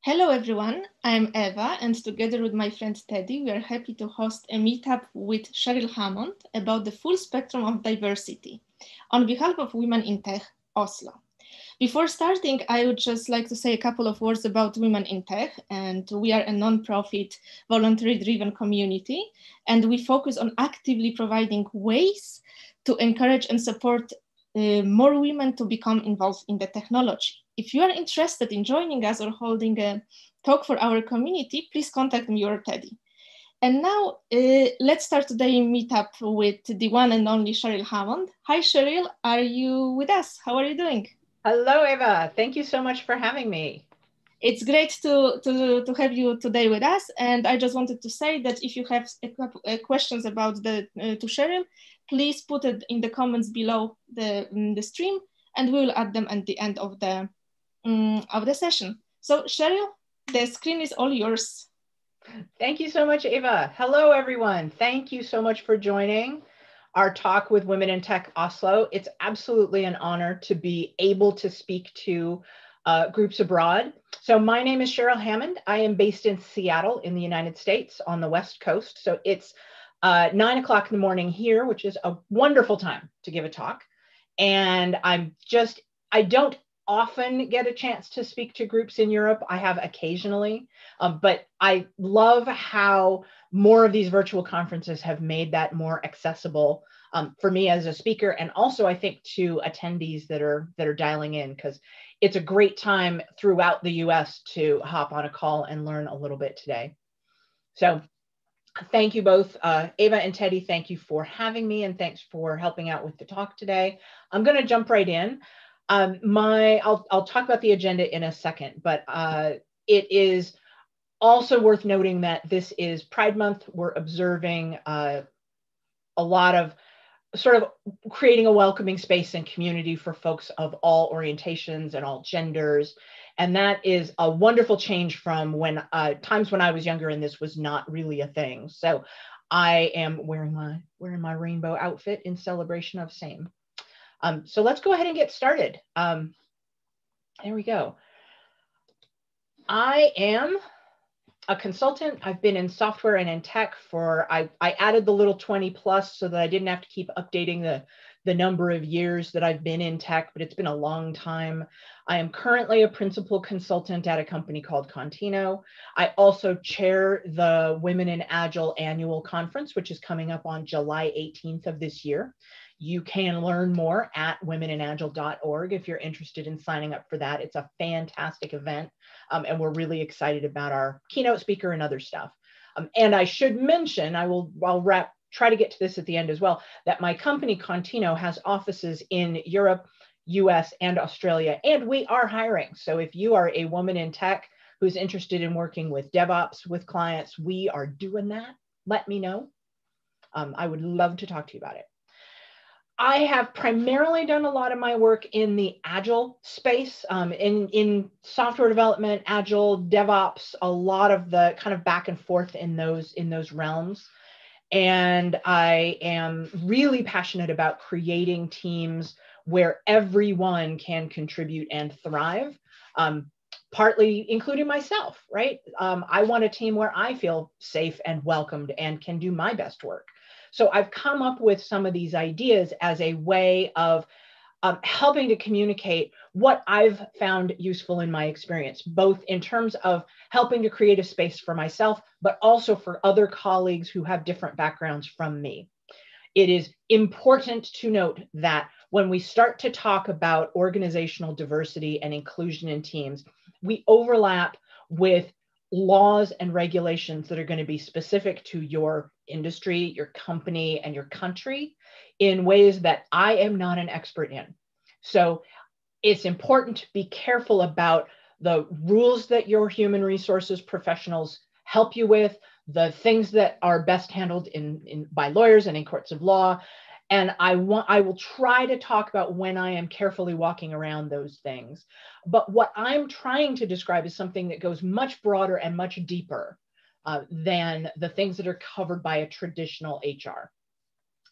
Hello everyone, I'm Eva, and together with my friend Teddy, we are happy to host a meetup with Cheryl Hammond about the full spectrum of diversity on behalf of Women in Tech Oslo. Before starting, I would just like to say a couple of words about Women in Tech, and we are a non-profit, voluntary-driven community, and we focus on actively providing ways to encourage and support more women to become involved in the technology. If you are interested in joining us or holding a talk for our community, please contact me or Teddy. And now let's start today's meetup with the one and only Cheryl Hammond. Hi, Cheryl, are you with us? How are you doing? Hello, Eva. Thank you so much for having me. It's great to have you today with us. And I just wanted to say that if you have questions about to Cheryl, please put it in the comments below the stream, and we will add them at the end of the session. So Cheryl, the screen is all yours. Thank you so much, Eva. Hello, everyone. Thank you so much for joining our talk with Women in Tech Oslo. It's absolutely an honor to be able to speak to groups abroad. So my name is Cheryl Hammond. I am based in Seattle in the United States on the West Coast. So it's 9 o'clock in the morning here, which is a wonderful time to give a talk. And I don't often get a chance to speak to groups in Europe. I have occasionally, but I love how more of these virtual conferences have made that more accessible for me as a speaker, and also I think to attendees that are dialing in, because it's a great time throughout the US to hop on a call and learn a little bit today. So thank you both, Eva and Teddy. Thank you for having me, and thanks for helping out with the talk today. I'm going to jump right in. I'll talk about the agenda in a second, but it is also worth noting that this is Pride Month. We're observing a lot of sort of creating a welcoming space and community for folks of all orientations and all genders. And that is a wonderful change from when times when I was younger and this was not really a thing. So I am wearing my rainbow outfit in celebration of same. So let's go ahead and get started. There we go. I am a consultant. I've been in software and in tech I added the little 20 plus so that I didn't have to keep updating the number of years that I've been in tech, but it's been a long time. I am currently a principal consultant at a company called Contino. I also chair the Women in Agile annual conference, which is coming up on July 18th of this year. You can learn more at womeninagile.org if you're interested in signing up for that. It's a fantastic event, and we're really excited about our keynote speaker and other stuff. And I should mention, I'll try to get to this at the end as well, that my company Contino has offices in Europe, US, and Australia, and we are hiring. So if you are a woman in tech who's interested in working with DevOps, with clients, we are doing that. Let me know. I would love to talk to you about it. I have primarily done a lot of my work in the Agile space, in software development, Agile, DevOps, a lot of the kind of back and forth in those realms. And I am really passionate about creating teams where everyone can contribute and thrive, partly including myself, right? I want a team where I feel safe and welcomed and can do my best work. So I've come up with some of these ideas as a way of helping to communicate what I've found useful in my experience, both in terms of helping to create a space for myself, but also for other colleagues who have different backgrounds from me. It is important to note that when we start to talk about organizational diversity and inclusion in teams, we overlap with laws and regulations that are going to be specific to your industry, your company, and your country in ways that I am not an expert in. So it's important to be careful about the rules that your human resources professionals help you with, the things that are best handled by lawyers and in courts of law. And I will try to talk about when I am carefully walking around those things. But what I'm trying to describe is something that goes much broader and much deeper than the things that are covered by a traditional HR.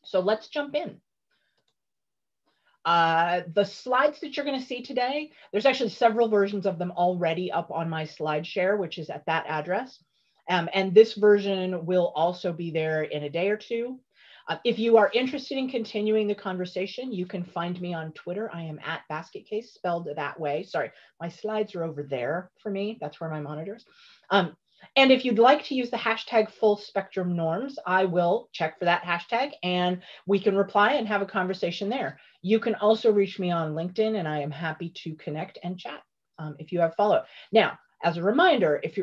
So let's jump in. The slides that you're going to see today, there's actually several versions of them already up on my slide share, which is at that address. And this version will also be there in a day or two. If you are interested in continuing the conversation, you can find me on Twitter. I am at Basket Case, spelled that way. Sorry, my slides are over there for me. That's where my monitor is. And if you'd like to use the hashtag full spectrum norms, I will check for that hashtag and we can reply and have a conversation there. You can also reach me on LinkedIn and I am happy to connect and chat if you have follow-up. Now, as a reminder, if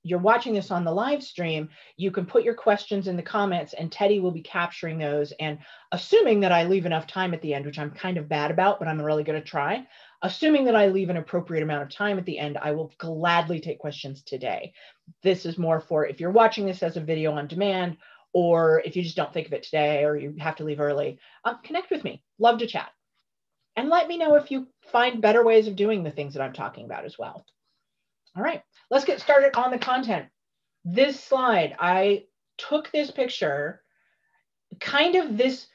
you're watching this on the live stream, you can put your questions in the comments and Teddy will be capturing those. And assuming that I leave enough time at the end, which I'm kind of bad about, but I'm really going to try. Assuming that I leave an appropriate amount of time at the end, I will gladly take questions today. This is more for if you're watching this as a video on demand, or if you just don't think of it today, or you have to leave early, connect with me. Love to chat. And let me know if you find better ways of doing the things that I'm talking about as well. All right, let's get started on the content. This slide, I took this picture, kind of this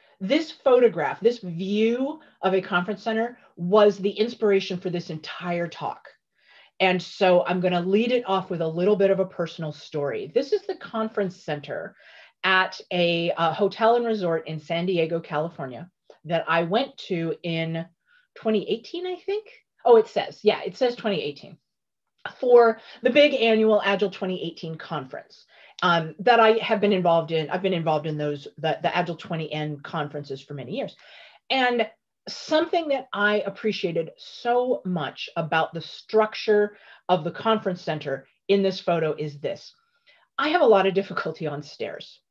photograph, this view of a conference center was the inspiration for this entire talk. And so I'm going to lead it off with a little bit of a personal story. This is the conference center at a hotel and resort in San Diego, California, that I went to in 2018, I think. Oh, it says 2018. For the big annual Agile 2018 conference that I have been involved in. I've been involved in those, the Agile 20N conferences for many years. And something that I appreciated so much about the structure of the conference center in this photo is this. I have a lot of difficulty on stairs.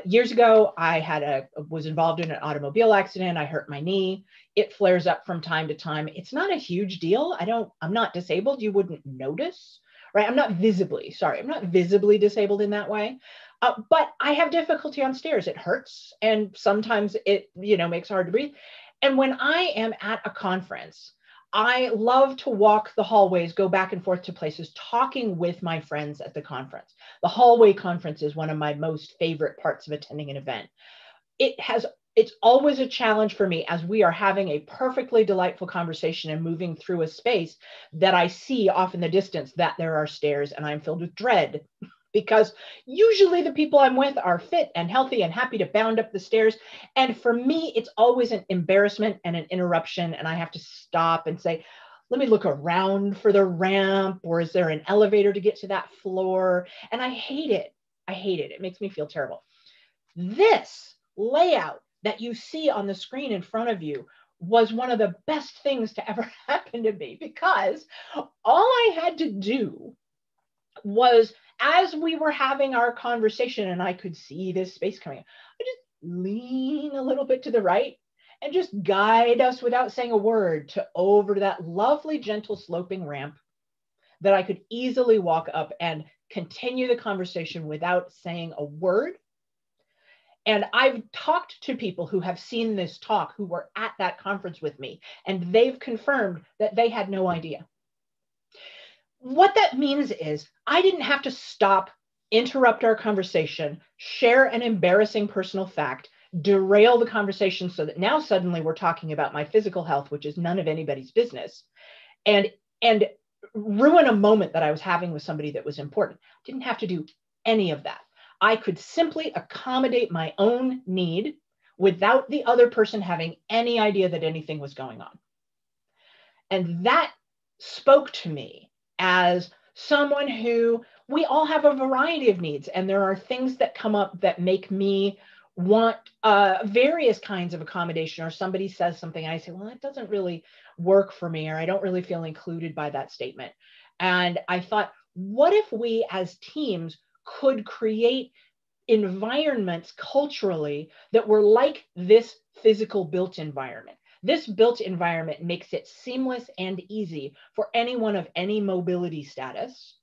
Years ago, I was involved in an automobile accident. I hurt my knee. It flares up from time to time. It's not a huge deal. I'm not disabled. You wouldn't notice, right? I'm not visibly disabled in that way. But I have difficulty on stairs. It hurts. And sometimes it, makes it hard to breathe. And when I am at a conference, I love to walk the hallways, go back and forth to places, talking with my friends at the conference. The hallway conference is one of my most favorite parts of attending an event. It's always a challenge for me as we are having a perfectly delightful conversation and moving through a space that I see off in the distance that there are stairs and I'm filled with dread. Because usually the people I'm with are fit and healthy and happy to bound up the stairs. And for me, it's always an embarrassment and an interruption. And I have to stop and say, let me look around for the ramp, or is there an elevator to get to that floor? And I hate it. It makes me feel terrible. This layout that you see on the screen in front of you was one of the best things to ever happen to me, because all I had to do was, as we were having our conversation and I could see this space coming, I just lean a little bit to the right and just guide us without saying a word over to that lovely, gentle sloping ramp that I could easily walk up and continue the conversation without saying a word. And I've talked to people who have seen this talk who were at that conference with me, and they've confirmed that they had no idea. What that means is I didn't have to stop, interrupt our conversation, share an embarrassing personal fact, derail the conversation so that now suddenly we're talking about my physical health, which is none of anybody's business, and ruin a moment that I was having with somebody that was important. Didn't have to do any of that. I could simply accommodate my own need without the other person having any idea that anything was going on. And that spoke to me as someone who, we all have a variety of needs, and there are things that come up that make me want various kinds of accommodation, or somebody says something and I say, well, that doesn't really work for me, or I don't really feel included by that statement. And I thought, what if we as teams could create environments culturally that were like this physical built environment? This built environment makes it seamless and easy for anyone of any mobility status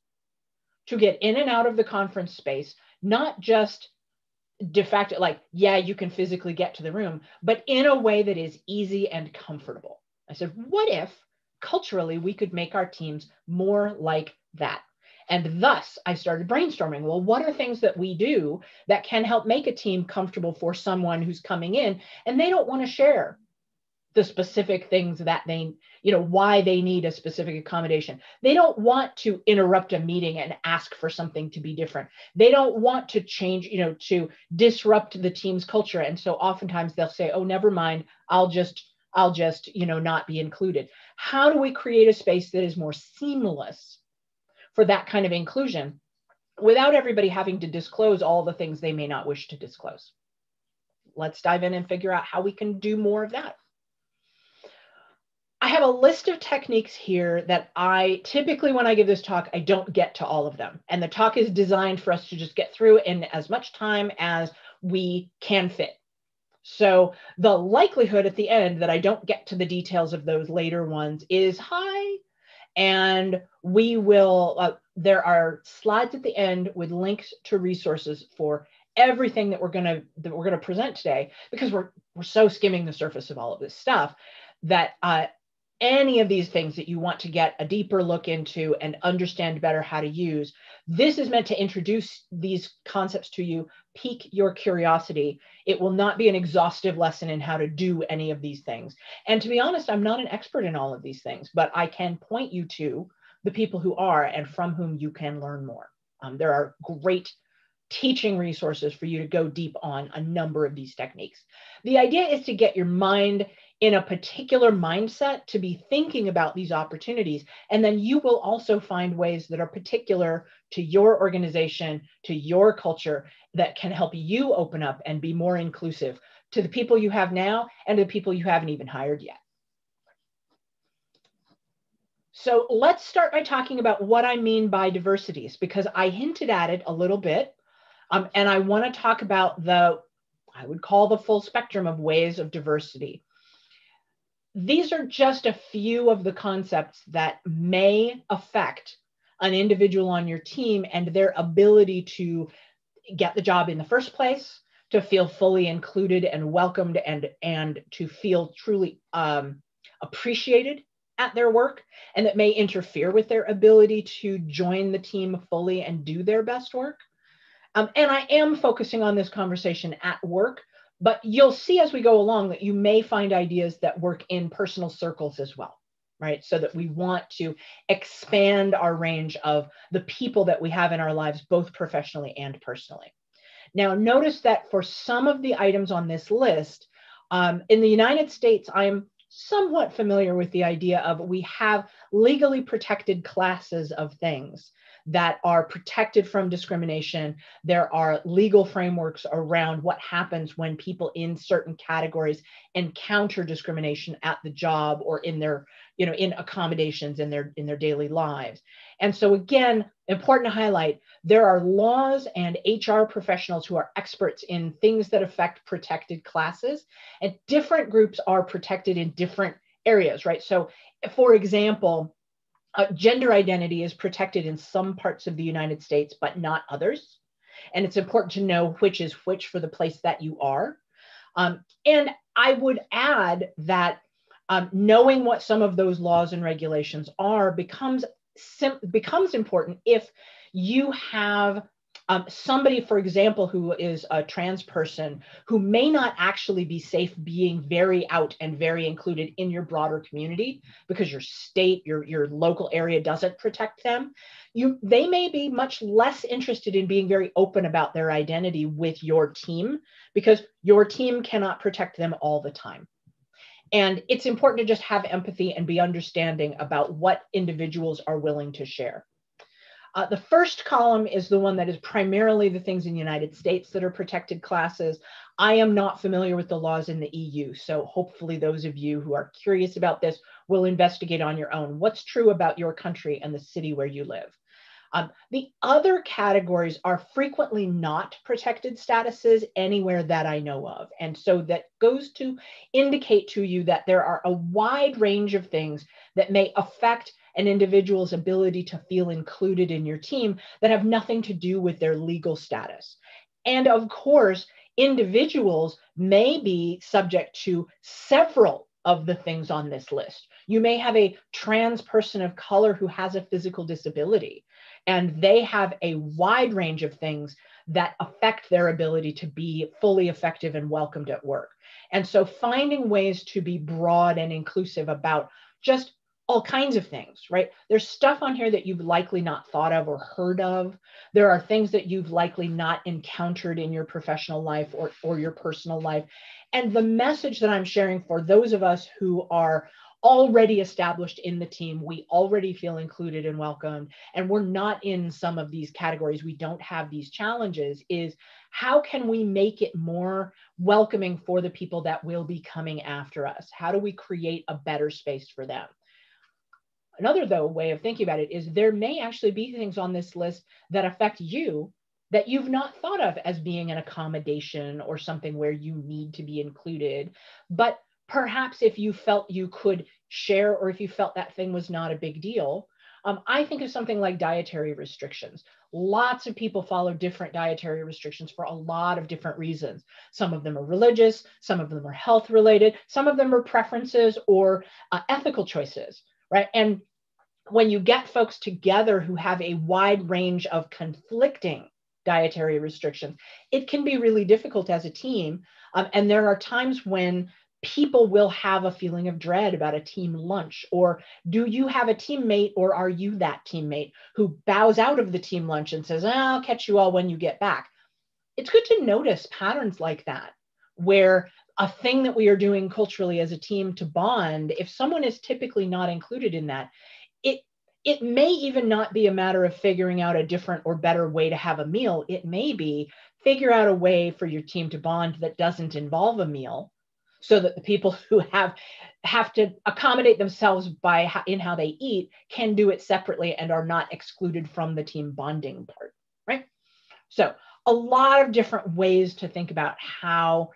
to get in and out of the conference space, not just de facto, like, yeah, you can physically get to the room, but in a way that is easy and comfortable. I said, what if culturally we could make our teams more like that? And thus I started brainstorming, well, what are things that we do that can help make a team comfortable for someone who's coming in and they don't want to share the specific things that they, why they need a specific accommodation. They don't want to interrupt a meeting and ask for something to be different. They don't want to change, to disrupt the team's culture. And so oftentimes they'll say, oh, never mind, I'll just, not be included. How do we create a space that is more seamless for that kind of inclusion without everybody having to disclose all the things they may not wish to disclose? Let's dive in and figure out how we can do more of that. I have a list of techniques here that I typically, when I give this talk, I don't get to all of them. And the talk is designed for us to just get through in as much time as we can fit. So the likelihood at the end that I don't get to the details of those later ones is high. And we will, there are slides at the end with links to resources for everything that we're going to present today, because we're so skimming the surface of all of this stuff that any of these things that you want to get a deeper look into and understand better how to use, this is meant to introduce these concepts to you, pique your curiosity. It will not be an exhaustive lesson in how to do any of these things. And to be honest, I'm not an expert in all of these things, but I can point you to the people who are and from whom you can learn more. There are great teaching resources for you to go deep on a number of these techniques. The idea is to get your mind in a particular mindset to be thinking about these opportunities. And then you will also find ways that are particular to your organization, to your culture, that can help you open up and be more inclusive to the people you have now and to the people you haven't even hired yet. So let's start by talking about what I mean by diversities, because I hinted at it a little bit. And I want to talk about I would call the full spectrum of ways of diversity. These are just a few of the concepts that may affect an individual on your team and their ability to get the job in the first place, to feel fully included and welcomed, and to feel truly appreciated at their work, and that may interfere with their ability to join the team fully and do their best work. And I am focusing on this conversation at work, but you'll see as we go along that you may find ideas that work in personal circles as well, right? So that we want to expand our range of the people that we have in our lives, both professionally and personally. Now, notice that for some of the items on this list, in the United States, I'm somewhat familiar with the idea of we have legally protected classes of things that are protected from discrimination. There are legal frameworks around what happens when people in certain categories encounter discrimination at the job or in their, in accommodations in their daily lives. And so again, important to highlight, there are laws and HR professionals who are experts in things that affect protected classes, and different groups are protected in different areas, right? So for example, gender identity is protected in some parts of the United States, but not others. And it's important to know which is which for the place that you are. And I would add that knowing what some of those laws and regulations are becomes important if you have somebody, for example, who is a trans person who may not actually be safe being very out and very included in your broader community because your state, your local area doesn't protect them. They may be much less interested in being very open about their identity with your team because your team cannot protect them all the time. And it's important to just have empathy and be understanding about what individuals are willing to share. The first column is the one that is primarily the things in the United States that are protected classes. I am not familiar with the laws in the EU, so hopefully those of you who are curious about this will investigate on your own. What's true about your country and the city where you live? The other categories are frequently not protected statuses anywhere that I know of. And so that goes to indicate to you that there are a wide range of things that may affect an individual's ability to feel included in your team that have nothing to do with their legal status. And of course, individuals may be subject to several of the things on this list. You may have a trans person of color who has a physical disability, and they have a wide range of things that affect their ability to be fully effective and welcomed at work. And so finding ways to be broad and inclusive about just all kinds of things, right? There's stuff on here that you've likely not thought of or heard of. There are things that you've likely not encountered in your professional life or your personal life. And the message that I'm sharing for those of us who are already established in the team, we already feel included and welcomed, and we're not in some of these categories, we don't have these challenges, is how can we make it more welcoming for the people that will be coming after us? How do we create a better space for them? Another, though, way of thinking about it is there may actually be things on this list that affect you that you've not thought of as being an accommodation or something where you need to be included. But perhaps if you felt you could share, or if you felt that thing was not a big deal, I think of something like dietary restrictions. Lots of people follow different dietary restrictions for a lot of different reasons. Some of them are religious, some of them are health related, some of them are preferences or ethical choices, right? And when you get folks together who have a wide range of conflicting dietary restrictions, it can be really difficult as a team. And there are times when people will have a feeling of dread about a team lunch, or do you have a teammate, or are you that teammate who bows out of the team lunch and says, I'll catch you all when you get back? It's good to notice patterns like that, where a thing that we are doing culturally as a team to bond, if someone is typically not included in that, it may even not be a matter of figuring out a different or better way to have a meal. It may be figure out a way for your team to bond that doesn't involve a meal, so that the people who have to accommodate themselves in how they eat can do it separately and are not excluded from the team bonding part, right? So a lot of different ways to think about how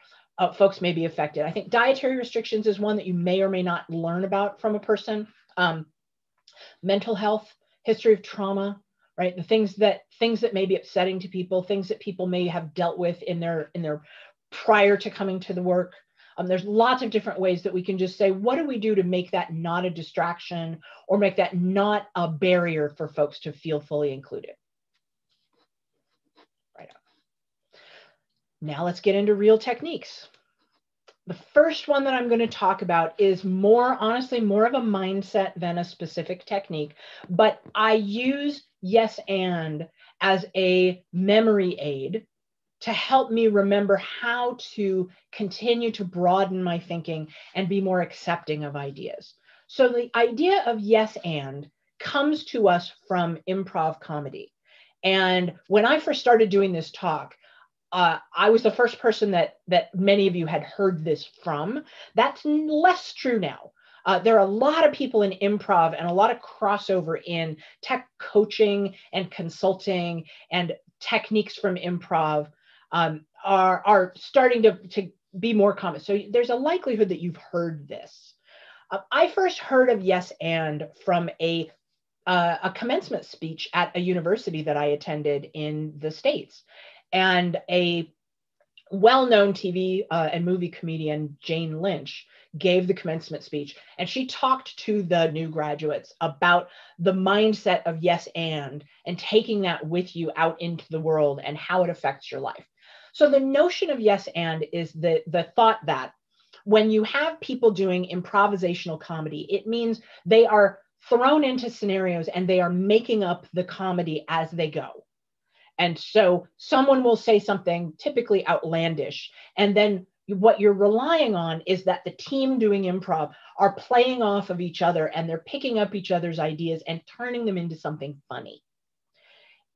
folks may be affected. I think dietary restrictions is one that you may or may not learn about from a person. Mental health, history of trauma, right? The things that may be upsetting to people, things that people may have dealt with in their prior to coming to the work. There's lots of different ways that we can just say, what do we do to make that not a distraction, or make that not a barrier for folks to feel fully included? Right on. Now let's get into real techniques. The first one that I'm going to talk about is honestly, more of a mindset than a specific technique, but I use yes and as a memory aid to help me remember how to continue to broaden my thinking and be more accepting of ideas. So the idea of yes and comes to us from improv comedy. And when I first started doing this talk, I was the first person that many of you had heard this from. That's less true now. There are a lot of people in improv and a lot of crossover in tech coaching and consulting, and techniques from improv are starting to be more common. So there's a likelihood that you've heard this. I first heard of yes and from a commencement speech at a university that I attended in the States. And a well-known TV and movie comedian, Jane Lynch, gave the commencement speech, and she talked to the new graduates about the mindset of yes and taking that with you out into the world and how it affects your life. So the notion of yes and is the thought that when you have people doing improvisational comedy, it means they are thrown into scenarios and they are making up the comedy as they go. And so someone will say something typically outlandish, and then what you're relying on is that the team doing improv are playing off of each other, and they're picking up each other's ideas and turning them into something funny.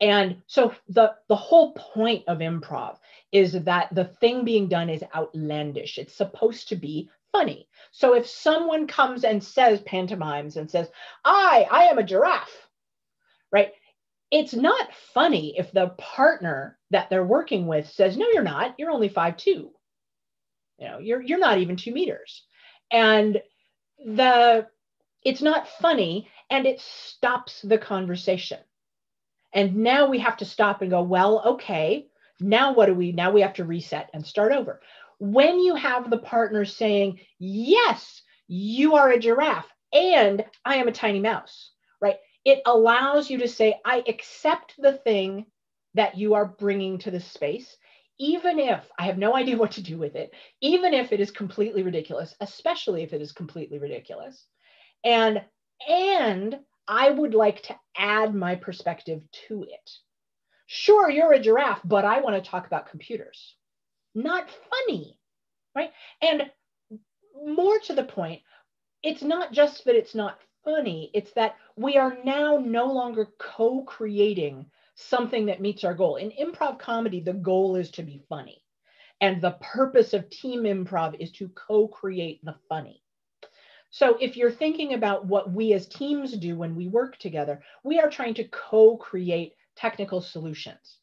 And so the whole point of improv is that the thing being done is outlandish. It's supposed to be funny. So if someone comes and says, pantomimes and says, I am a giraffe, right? It's not funny if the partner that they're working with says, no, you're not, you're only 5'2". You know, you're not even 2 meters. And it's not funny, and it stops the conversation. And now we have to stop and go, well, okay, now what do we, now we have to reset and start over. When you have the partner saying, yes, you are a giraffe and I am a tiny mouse, right? It allows you to say, I accept the thing that you are bringing to the space, even if I have no idea what to do with it, even if it is completely ridiculous, especially if it is completely ridiculous, and I would like to add my perspective to it. Sure, you're a giraffe, but I want to talk about computers. Not funny, right? And more to the point, it's not just that it's not funny, it's that we are now no longer co-creating something that meets our goal. In improv comedy, the goal is to be funny. And the purpose of team improv is to co-create the funny. So if you're thinking about what we as teams do when we work together, we are trying to co-create technical solutions.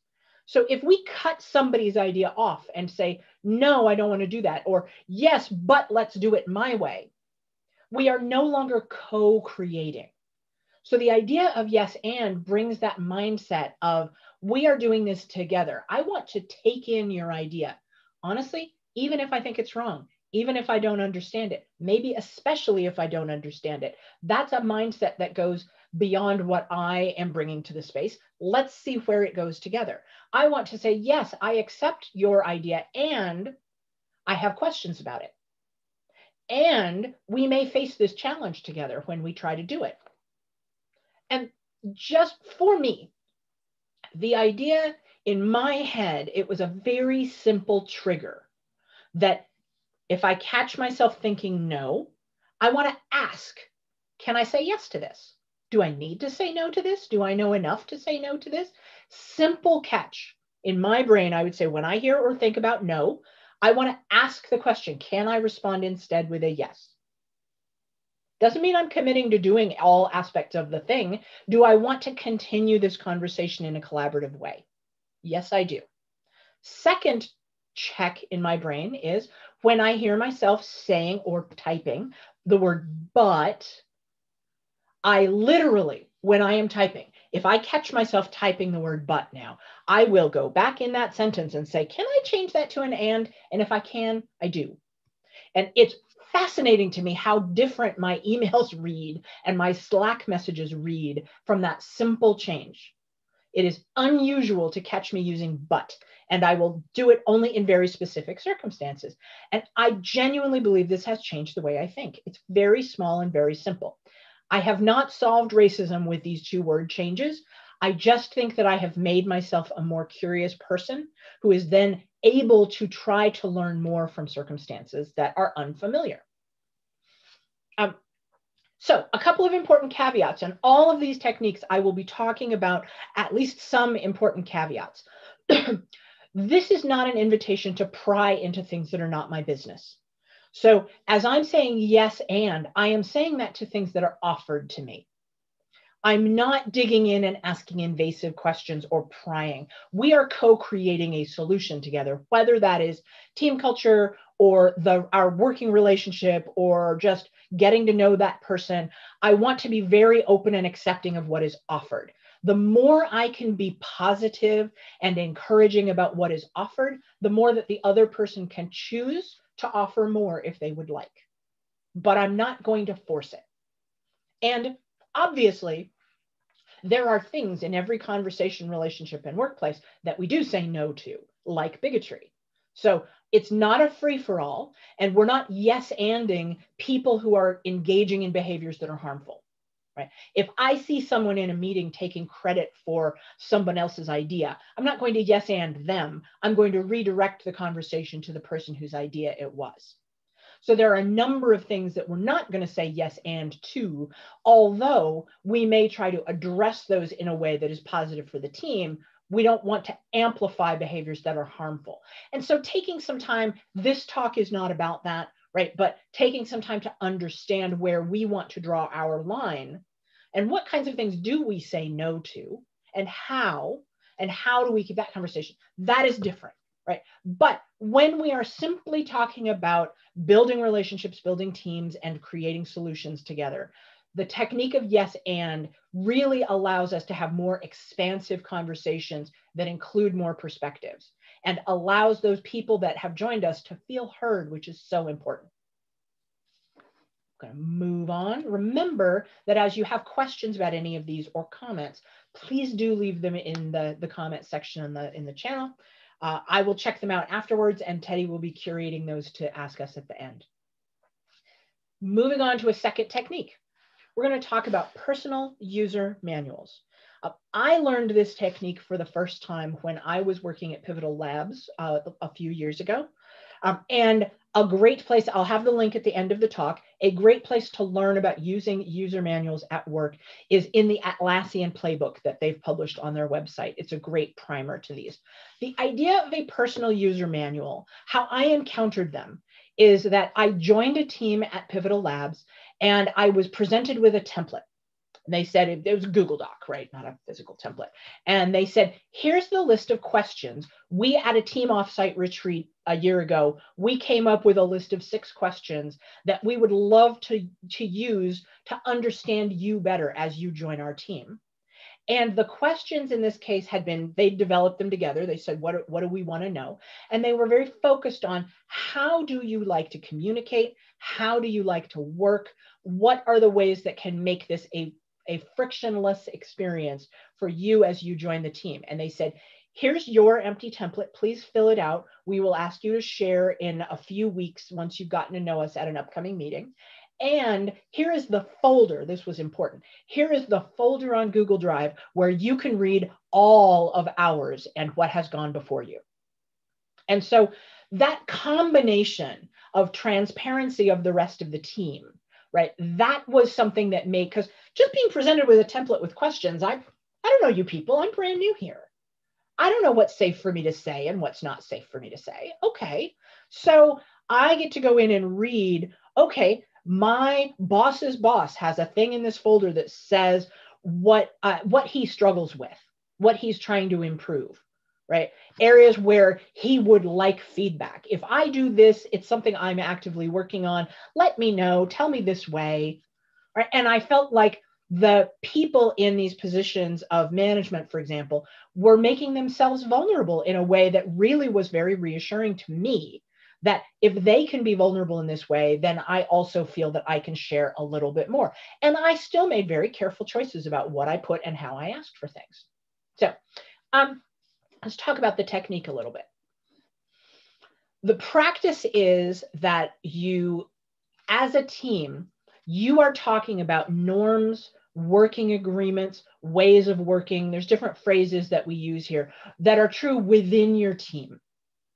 So if we cut somebody's idea off and say, no, I don't want to do that, or yes, but let's do it my way, we are no longer co-creating. So the idea of yes and brings that mindset of we are doing this together. I want to take in your idea. Honestly, even if I think it's wrong, even if I don't understand it, maybe especially if I don't understand it, that's a mindset that goes beyond what I am bringing to the space. Let's see where it goes together. I want to say, yes, I accept your idea and I have questions about it. And we may face this challenge together when we try to do it. And just for me, the idea in my head, it was a very simple trigger that if I catch myself thinking no, I want to ask, can I say yes to this? Do I need to say no to this? Do I know enough to say no to this? Simple catch. In my brain, I would say when I hear or think about no, I want to ask the question, can I respond instead with a yes? Doesn't mean I'm committing to doing all aspects of the thing. Do I want to continue this conversation in a collaborative way? Yes, I do. Second check in my brain is when I hear myself saying or typing the word but, I literally, when I am typing, if I catch myself typing the word but now, I will go back in that sentence and say, can I change that to an and? And if I can, I do. And it's fascinating to me how different my emails read and my Slack messages read from that simple change. It is unusual to catch me using but, and I will do it only in very specific circumstances. And I genuinely believe this has changed the way I think. It's very small and very simple. I have not solved racism with these 2 word changes. I just think that I have made myself a more curious person who is then able to try to learn more from circumstances that are unfamiliar. So a couple of important caveats, and all of these techniques, I will be talking about at least some important caveats. This is not an invitation to pry into things that are not my business. So as I'm saying yes, and I am saying that to things that are offered to me. I'm not digging in and asking invasive questions or prying. We are co-creating a solution together, whether that is team culture or our working relationship or just getting to know that person. I want to be very open and accepting of what is offered. The more I can be positive and encouraging about what is offered, the more that the other person can choose to offer more if they would like. But I'm not going to force it. And obviously, there are things in every conversation, relationship, and workplace that we do say no to, like bigotry. So it's not a free-for-all, and we're not yes-anding people who are engaging in behaviors that are harmful, right? If I see someone in a meeting taking credit for someone else's idea, I'm not going to yes-and them. I'm going to redirect the conversation to the person whose idea it was. So there are a number of things that we're not going to say yes and to, although we may try to address those in a way that is positive for the team. We don't want to amplify behaviors that are harmful. And so taking some time, this talk is not about that, right? But taking some time to understand where we want to draw our line and what kinds of things do we say no to and how do we keep that conversation? That is different. Right. But when we are simply talking about building relationships, building teams, and creating solutions together, the technique of yes and really allows us to have more expansive conversations that include more perspectives and allows those people that have joined us to feel heard, which is so important. I'm going to move on. Remember that as you have questions about any of these or comments, please do leave them in the comment section in the channel. I will check them out afterwards, and Teddy will be curating those to ask us at the end. Moving on to a second technique. We're going to talk about personal user manuals. I learned this technique for the first time when I was working at Pivotal Labs a few years ago. And a great place, I'll have the link at the end of the talk, a great place to learn about using user manuals at work is in the Atlassian playbook that they've published on their website. It's a great primer to these. The idea of a personal user manual, how I encountered them, is that I joined a team at Pivotal Labs and I was presented with a template. They said it was a Google Doc, right? Not a physical template. And they said, here's the list of questions. We at a team offsite retreat a year ago, we came up with a list of 6 questions that we would love to use to understand you better as you join our team. And the questions in this case had been, they developed them together. They said, what do we want to know? And they were very focused on how do you like to communicate? How do you like to work? What are the ways that can make this a frictionless experience for you as you join the team? And they said, here's your empty template. Please fill it out. We will ask you to share in a few weeks once you've gotten to know us at an upcoming meeting. And here is the folder. This was important. Here is the folder on Google Drive where you can read all of ours and what has gone before you. And so that combination of transparency of the rest of the team, right? That was something that made, because just being presented with a template with questions, I don't know you people, I'm brand new here. I don't know what's safe for me to say and what's not safe for me to say. Okay, so I get to go in and read, okay, my boss's boss has a thing in this folder that says what he struggles with, what he's trying to improve, right? Areas where he would like feedback. If I do this, it's something I'm actively working on. Let me know, tell me this way, right? And I felt like the people in these positions of management, for example, were making themselves vulnerable in a way that really was very reassuring to me, that if they can be vulnerable in this way, then I also feel that I can share a little bit more. And I still made very careful choices about what I put and how I asked for things. So let's talk about the technique a little bit. The practice is that you, as a team, you are talking about norms, working agreements, ways of working. There's different phrases that we use here that are true within your team.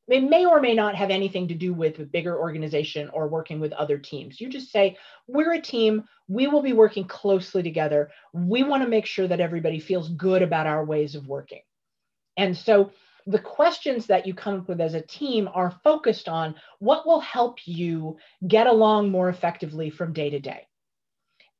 They may or may not have anything to do with a bigger organization or working with other teams. You just say, we're a team. We will be working closely together. We want to make sure that everybody feels good about our ways of working. And so the questions that you come up with as a team are focused on what will help you get along more effectively from day to day.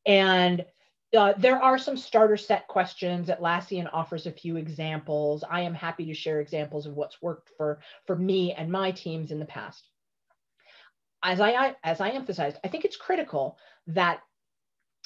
And there are some starter set questions. Atlassian offers a few examples. I am happy to share examples of what's worked for me and my teams in the past. As I emphasized, I think it's critical that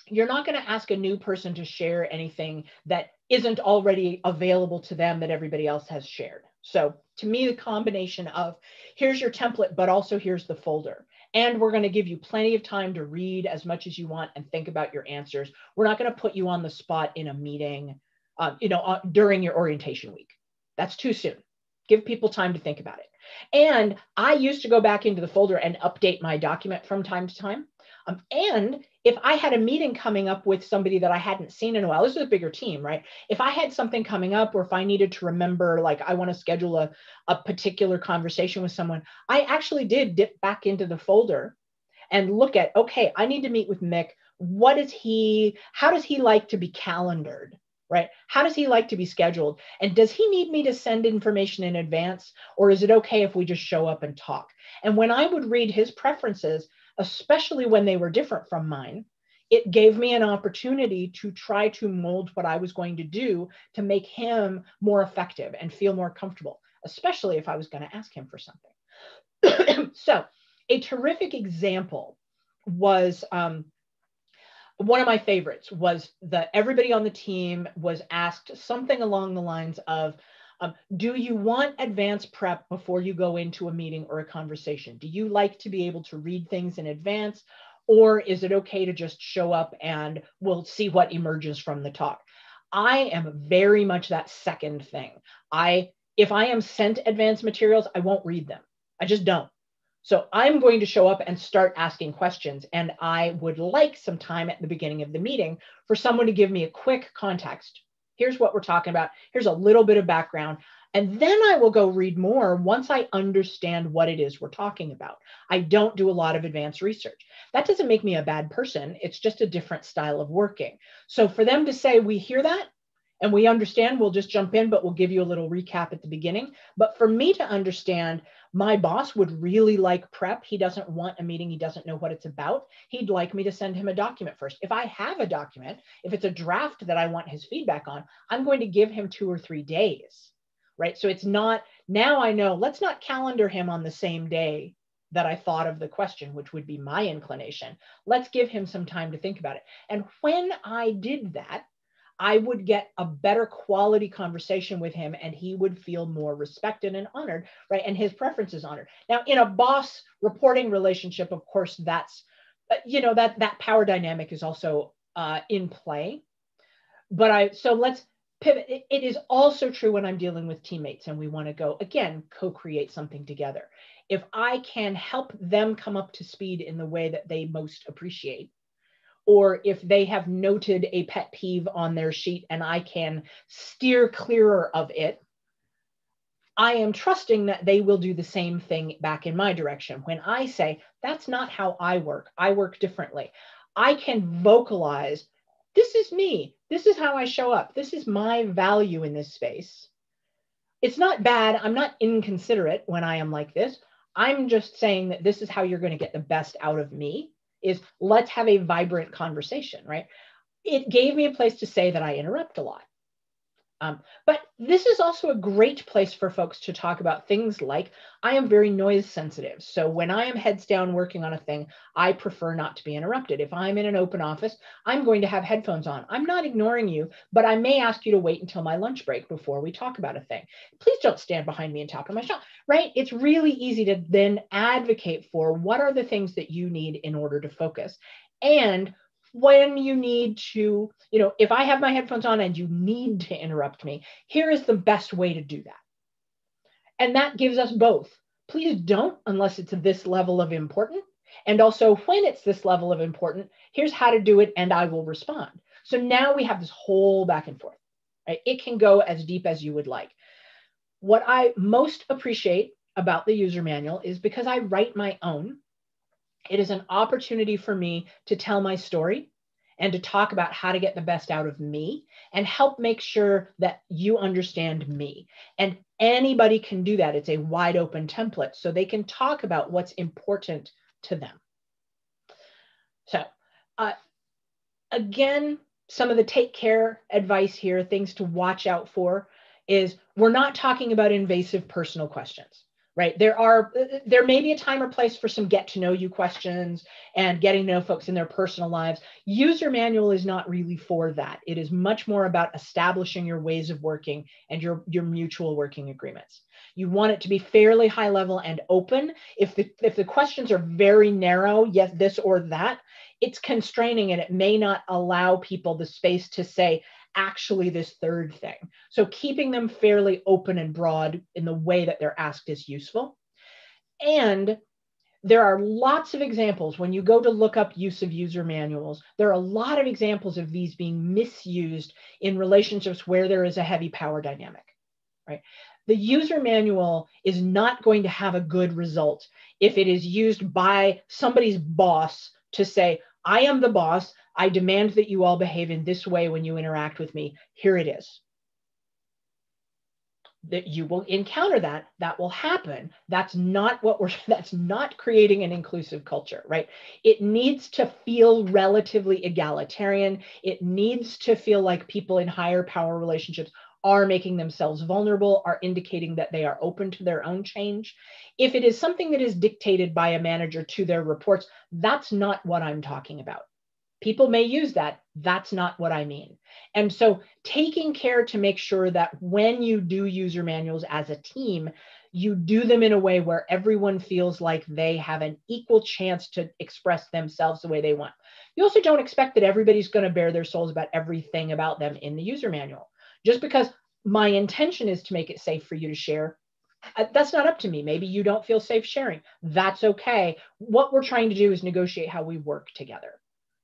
you're not going to ask a new person to share anything that isn't already available to them that everybody else has shared. So to me, the combination of here's your template, but also here's the folder. And we're going to give you plenty of time to read as much as you want and think about your answers. We're not going to put you on the spot in a meeting, during your orientation week. That's too soon. Give people time to think about it. And I used to go back into the folder and update my document from time to time. And if I had a meeting coming up with somebody that I hadn't seen in a while, this is a bigger team, right? If I had something coming up or if I needed to remember, like I want to schedule a particular conversation with someone, I actually did dip back into the folder and look at, okay, I need to meet with Mick. How does he like to be calendared, right? How does he like to be scheduled? And does he need me to send information in advance? Or is it okay if we just show up and talk? And when I would read his preferences, especially when they were different from mine, it gave me an opportunity to try to mold what I was going to do to make him more effective and feel more comfortable, especially if I was going to ask him for something. So a terrific example was, one of my favorites was everybody on the team was asked something along the lines of, do you want advanced prep before you go into a meeting or a conversation? Do you like to be able to read things in advance? Or is it okay to just show up and we'll see what emerges from the talk? I am very much that second thing. I If I am sent advanced materials, I won't read them. I just don't. So I'm going to show up and start asking questions. And I would like some time at the beginning of the meeting for someone to give me a quick context. Here's what we're talking about. Here's a little bit of background. And then I will go read more once I understand what it is we're talking about. I don't do a lot of advanced research. That doesn't make me a bad person. It's just a different style of working. So for them to say, we hear that and we understand, we'll just jump in, but we'll give you a little recap at the beginning. But for me to understand, my boss would really like prep. He doesn't want a meeting. He doesn't know what it's about. He'd like me to send him a document first. If I have a document, if it's a draft that I want his feedback on, I'm going to give him 2 or 3 days, right? So it's not, now I know, let's not calendar him on the same day that I thought of the question, which would be my inclination. Let's give him some time to think about it. And when I did that, I would get a better quality conversation with him and he would feel more respected and honored, right? And his preferences honored. Now, in a boss reporting relationship, of course, that's, that power dynamic is also in play. But so let's pivot. It is also true when I'm dealing with teammates and we want to go, again, co-create something together. If I can help them come up to speed in the way that they most appreciate, or if they have noted a pet peeve on their sheet and I can steer clearer of it, I am trusting that they will do the same thing back in my direction. When I say, that's not how I work differently, I can vocalize, this is me, this is how I show up, this is my value in this space. It's not bad, I'm not inconsiderate when I am like this. I'm just saying that this is how you're going to get the best out of me. Is let's have a vibrant conversation, right? It gave me a place to say that I interrupt a lot. But this is also a great place for folks to talk about things like, I am very noise sensitive. So when I am heads down working on a thing, I prefer not to be interrupted. If I'm in an open office, I'm going to have headphones on. I'm not ignoring you, but I may ask you to wait until my lunch break before we talk about a thing. Please don't stand behind me and talk on my shop, right? It's really easy to then advocate for what are the things that you need in order to focus. And when you need to, if I have my headphones on and you need to interrupt me, here is the best way to do that. And that gives us both. Please don't, unless it's this level of important. And also when it's this level of important, here's how to do it and I will respond. So now we have this whole back and forth, right? It can go as deep as you would like. What I most appreciate about the user manual is because I write my own, it is an opportunity for me to tell my story and to talk about how to get the best out of me and help make sure that you understand me. And anybody can do that. It's a wide open template, so they can talk about what's important to them. So again, some of the take care advice here, things to watch out for, is we're not talking about invasive personal questions. Right. There may be a time or place for some get to know you questions and getting to know folks in their personal lives. User manual is not really for that. It is much more about establishing your ways of working and your mutual working agreements. You want it to be fairly high level and open. If the questions are very narrow, yes, this or that, it's constraining and it may not allow people the space to say, actually this third thing. So keeping them fairly open and broad in the way that they're asked is useful. And there are lots of examples when you go to look up use of user manuals, there are a lot of examples of these being misused in relationships where there is a heavy power dynamic, right? The user manual is not going to have a good result if it is used by somebody's boss to say, I am the boss, I demand that you all behave in this way when you interact with me. Here it is. That you will encounter that will happen. That's not creating an inclusive culture, right? It needs to feel relatively egalitarian. It needs to feel like people in higher power relationships are making themselves vulnerable, are indicating that they are open to their own change. If it is something that is dictated by a manager to their reports, that's not what I'm talking about. People may use that. That's not what I mean. And so taking care to make sure that when you do user manuals as a team, you do them in a way where everyone feels like they have an equal chance to express themselves the way they want. You also don't expect that everybody's going to bare their souls about everything about them in the user manual. Just because my intention is to make it safe for you to share. That's not up to me. Maybe you don't feel safe sharing. That's okay. What we're trying to do is negotiate how we work together.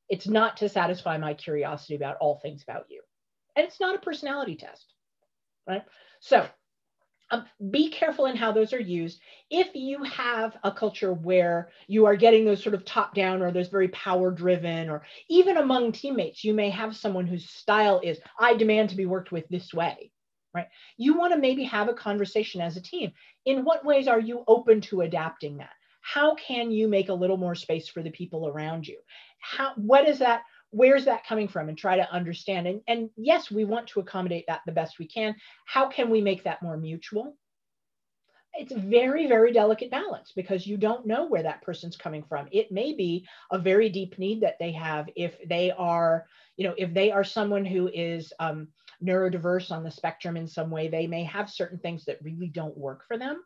It's not to satisfy my curiosity about all things about you. And it's not a personality test, right? So be careful in how those are used. If you have a culture where you are getting those sort of top down, or there's very power driven, or even among teammates, you may have someone whose style is, I demand to be worked with this way, right? You want to maybe have a conversation as a team. In what ways are you open to adapting that? How can you make a little more space for the people around you? What is that? Where's that coming from? And try to understand. And yes, we want to accommodate that the best we can. How can we make that more mutual? It's a very, very delicate balance, because you don't know where that person's coming from. It may be a very deep need that they have. If they are, if they are someone who is neurodiverse on the spectrum in some way, they may have certain things that really don't work for them.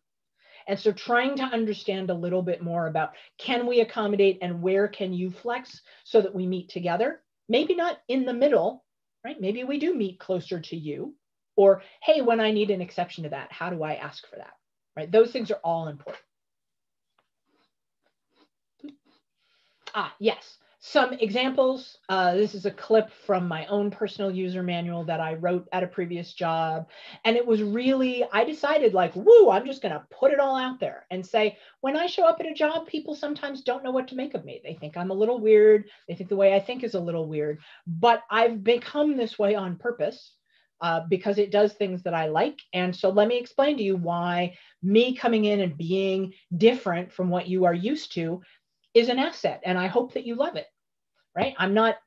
And so trying to understand a little bit more about, can we accommodate, and where can you flex so that we meet together? Maybe not in the middle, right? Maybe we do meet closer to you, or, hey, when I need an exception to that, how do I ask for that, right? Those things are all important. Yes. Some examples. This is a clip from my own personal user manual that I wrote at a previous job. And it was really, I decided like, woo, I'm just going to put it all out there and say, when I show up at a job, people sometimes don't know what to make of me. They think I'm a little weird. They think the way I think is a little weird. But I've become this way on purpose because it does things that I like. And so let me explain to you why me coming in and being different from what you are used to is an asset. And I hope that you love it. Right? I'm not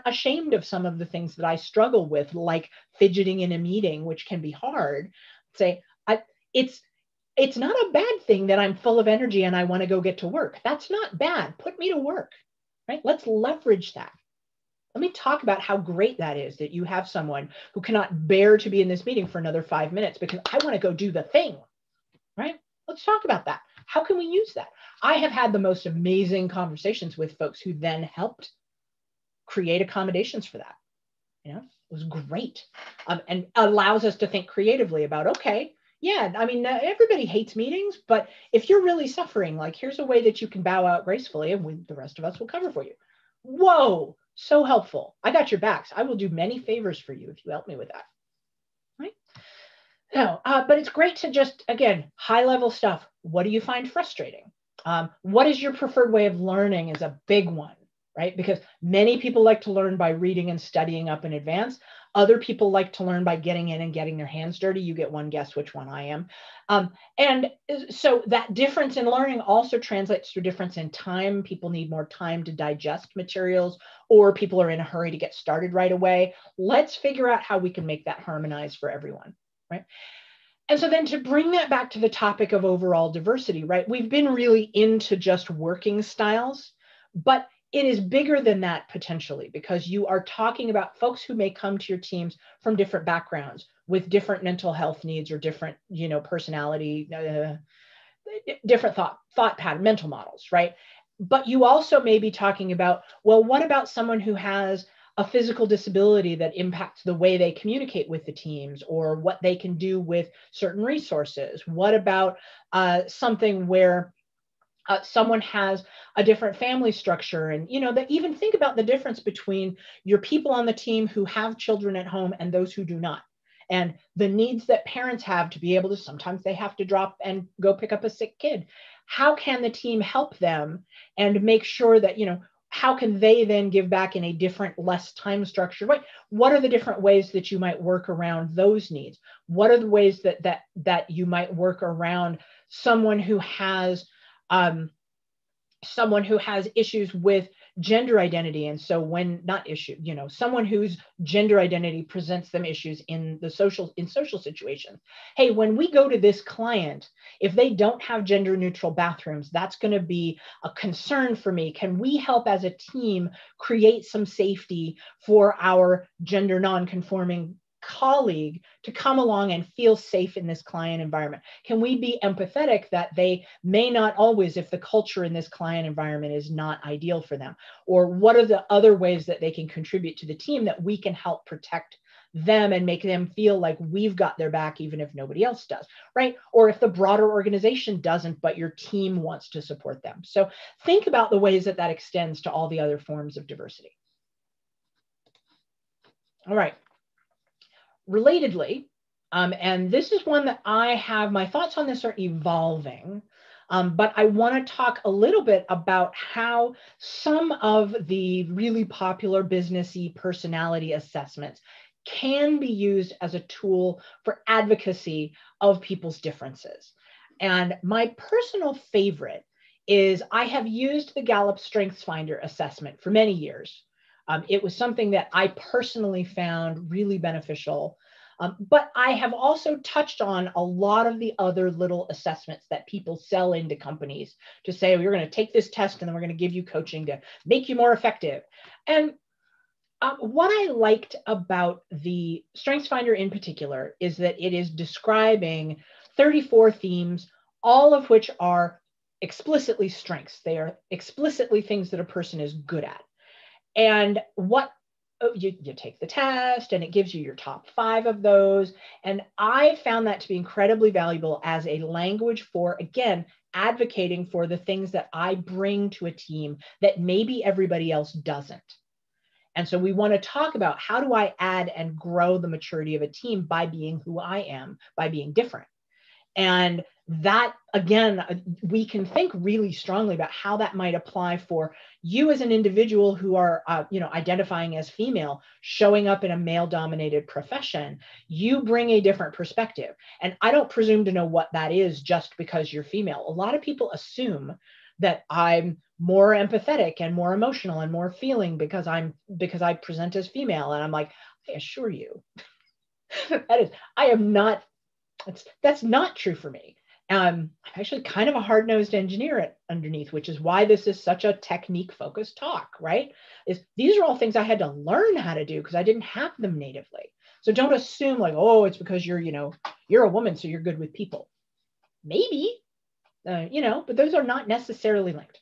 ashamed of some of the things that I struggle with, like fidgeting in a meeting, which can be hard. It's not a bad thing that I'm full of energy and I want to go get to work. That's not bad. Put me to work, right? Let's leverage that. Let me talk about how great that is, that you have someone who cannot bear to be in this meeting for another 5 minutes because I want to go do the thing, right? Let's talk about that. How can we use that? I have had the most amazing conversations with folks who then helped create accommodations for that. It was great, and allows us to think creatively about, okay, yeah, I mean, everybody hates meetings, but if you're really suffering, like, here's a way that you can bow out gracefully, and the rest of us will cover for you. Whoa, so helpful. I got your backs. I will do many favors for you if you help me with that. Right? No, but it's great to just, again, high level stuff. What do you find frustrating? What is your preferred way of learning is a big one. Right? Because many people like to learn by reading and studying up in advance. Other people like to learn by getting in and getting their hands dirty. You get one guess which one I am. And so that difference in learning also translates to a difference in time. People need more time to digest materials, or people are in a hurry to get started right away. Let's figure out how we can make that harmonized for everyone, right? And so then to bring that back to the topic of overall diversity, right? We've been really into just working styles, but it is bigger than that potentially, because you are talking about folks who may come to your teams from different backgrounds with different mental health needs, or different, personality, different thought pattern, mental models, right? But you also may be talking about, well, what about someone who has a physical disability that impacts the way they communicate with the teams, or what they can do with certain resources? What about something where someone has a different family structure, and that even think about the difference between your people on the team who have children at home and those who do not, and the needs that parents have to be able to, sometimes they have to drop and go pick up a sick kid. How can the team help them and make sure that, how can they then give back in a different, less time structure, right? What are the different ways that you might work around those needs? What are the ways that you might work around someone who has issues with gender identity? And so someone whose gender identity presents them issues in social situations. Hey, when we go to this client, if they don't have gender neutral bathrooms, that's going to be a concern for me. Can we help as a team create some safety for our gender non-conforming colleague to come along and feel safe in this client environment? Can we be empathetic that they may not always, if the culture in this client environment is not ideal for them? Or what are the other ways that they can contribute to the team that we can help protect them and make them feel like we've got their back, even if nobody else does, right? Or if the broader organization doesn't, but your team wants to support them. So think about the ways that that extends to all the other forms of diversity. All right. Relatedly, and this is one that I have, my thoughts on this are evolving, but I want to talk a little bit about how some of the really popular businessy personality assessments can be used as a tool for advocacy of people's differences. And my personal favorite is I have used the Gallup StrengthsFinder assessment for many years. It was something that I personally found really beneficial. But I have also touched on a lot of the other little assessments that people sell into companies to say, we're going to take this test and then we're going to give you coaching to make you more effective. And what I liked about the StrengthsFinder in particular is that it is describing 34 themes, all of which are explicitly strengths. They are explicitly things that a person is good at. And what you take the test and it gives you your top 5 of those. And I found that to be incredibly valuable as a language for, again, advocating for the things that I bring to a team that maybe everybody else doesn't. And so we want to talk about how do I add and grow the maturity of a team by being who I am, by being different. And that, again, we can think really strongly about how that might apply for you as an individual who are, identifying as female, showing up in a male-dominated profession. You bring a different perspective. And I don't presume to know what that is just because you're female. A lot of people assume that I'm more empathetic and more emotional and more feeling because I present as female. And I'm like, I assure you, I am not. That's not true for me. I'm actually kind of a hard-nosed engineer underneath, which is why this is such a technique-focused talk, right? These are all things I had to learn how to do because I didn't have them natively. So don't assume like, oh, it's because you're a woman, so you're good with people. Maybe, but those are not necessarily linked.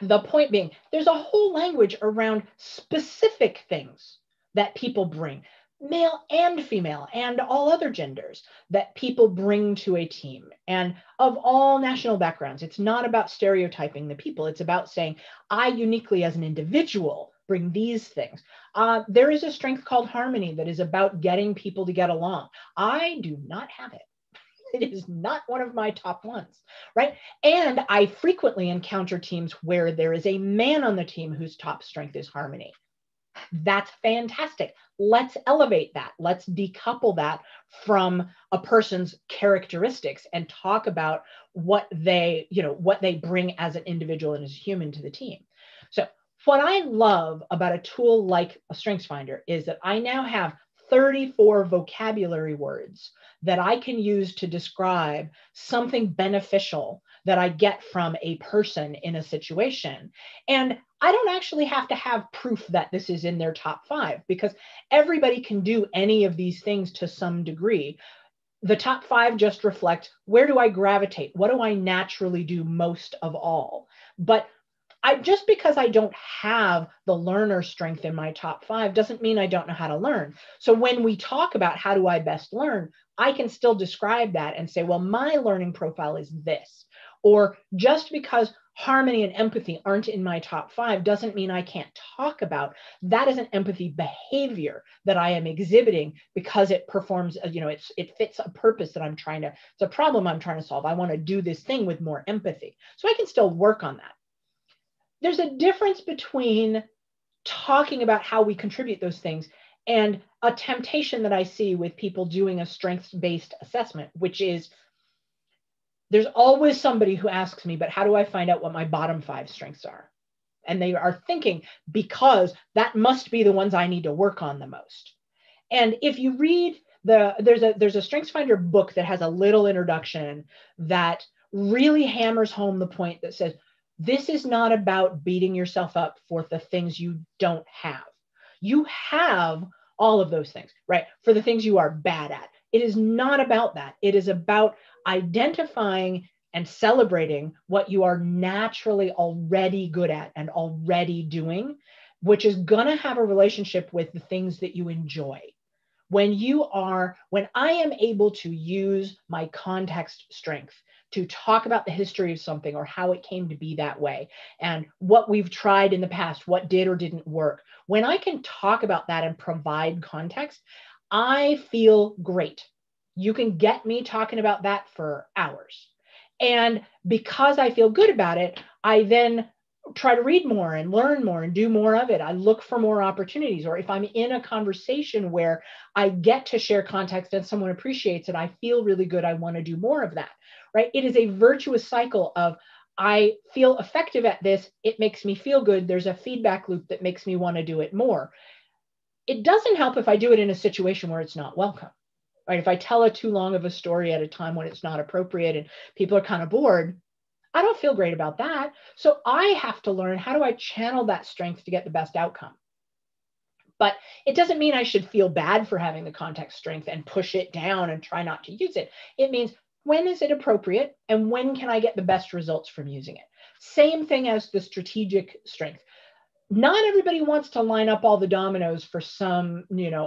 The point being, there's a whole language around specific things that people bring, male and female and all other genders, that people bring to a team and of all national backgrounds. It's not about stereotyping the people. It's about saying, I uniquely as an individual bring these things. There is a strength called harmony that is about getting people to get along. I do not have it. It is not one of my top ones, right? And I frequently encounter teams where there is a man on the team whose top strength is harmony. That's fantastic. Let's elevate that. Let's decouple that from a person's characteristics and talk about what they bring as an individual and as a human to the team. So what I love about a tool like a StrengthsFinder is that I now have 34 vocabulary words that I can use to describe something beneficial that I get from a person in a situation. And I don't actually have to have proof that this is in their top 5 because everybody can do any of these things to some degree. The top 5 just reflect, where do I gravitate? What do I naturally do most of all? But just because I don't have the learner strength in my top 5 doesn't mean I don't know how to learn. So when we talk about how do I best learn, I can still describe that and say, well, my learning profile is this. Or just because harmony and empathy aren't in my top 5 doesn't mean I can't talk about that as an empathy behavior that I am exhibiting because it performs, it fits a purpose that it's a problem I'm trying to solve. I want to do this thing with more empathy. So I can still work on that. There's a difference between talking about how we contribute those things and a temptation that I see with people doing a strengths-based assessment, which is there's always somebody who asks me, but how do I find out what my bottom 5 strengths are? And they are thinking, because that must be the ones I need to work on the most. And if you read there's a StrengthsFinder book that has a little introduction that really hammers home the point that says, this is not about beating yourself up for the things you don't have. You have all of those things, right? For the things you are bad at. It is not about that. It is about identifying and celebrating what you are naturally already good at and already doing, which is going to have a relationship with the things that you enjoy. When I am able to use my context strength to talk about the history of something or how it came to be that way and what we've tried in the past, what did or didn't work, when I can talk about that and provide context, I feel great. You can get me talking about that for hours. And because I feel good about it, I then try to read more and learn more and do more of it. I look for more opportunities. Or if I'm in a conversation where I get to share context and someone appreciates it, I feel really good. I want to do more of that, right? It is a virtuous cycle of I feel effective at this. It makes me feel good. There's a feedback loop that makes me want to do it more. It doesn't help if I do it in a situation where it's not welcome, right? If I tell a too long of a story at a time when it's not appropriate and people are kind of bored, I don't feel great about that. So I have to learn, how do I channel that strength to get the best outcome? But it doesn't mean I should feel bad for having the context strength and push it down and try not to use it. It means, when is it appropriate and when can I get the best results from using it? Same thing as the strategic strength. Not everybody wants to line up all the dominoes for some,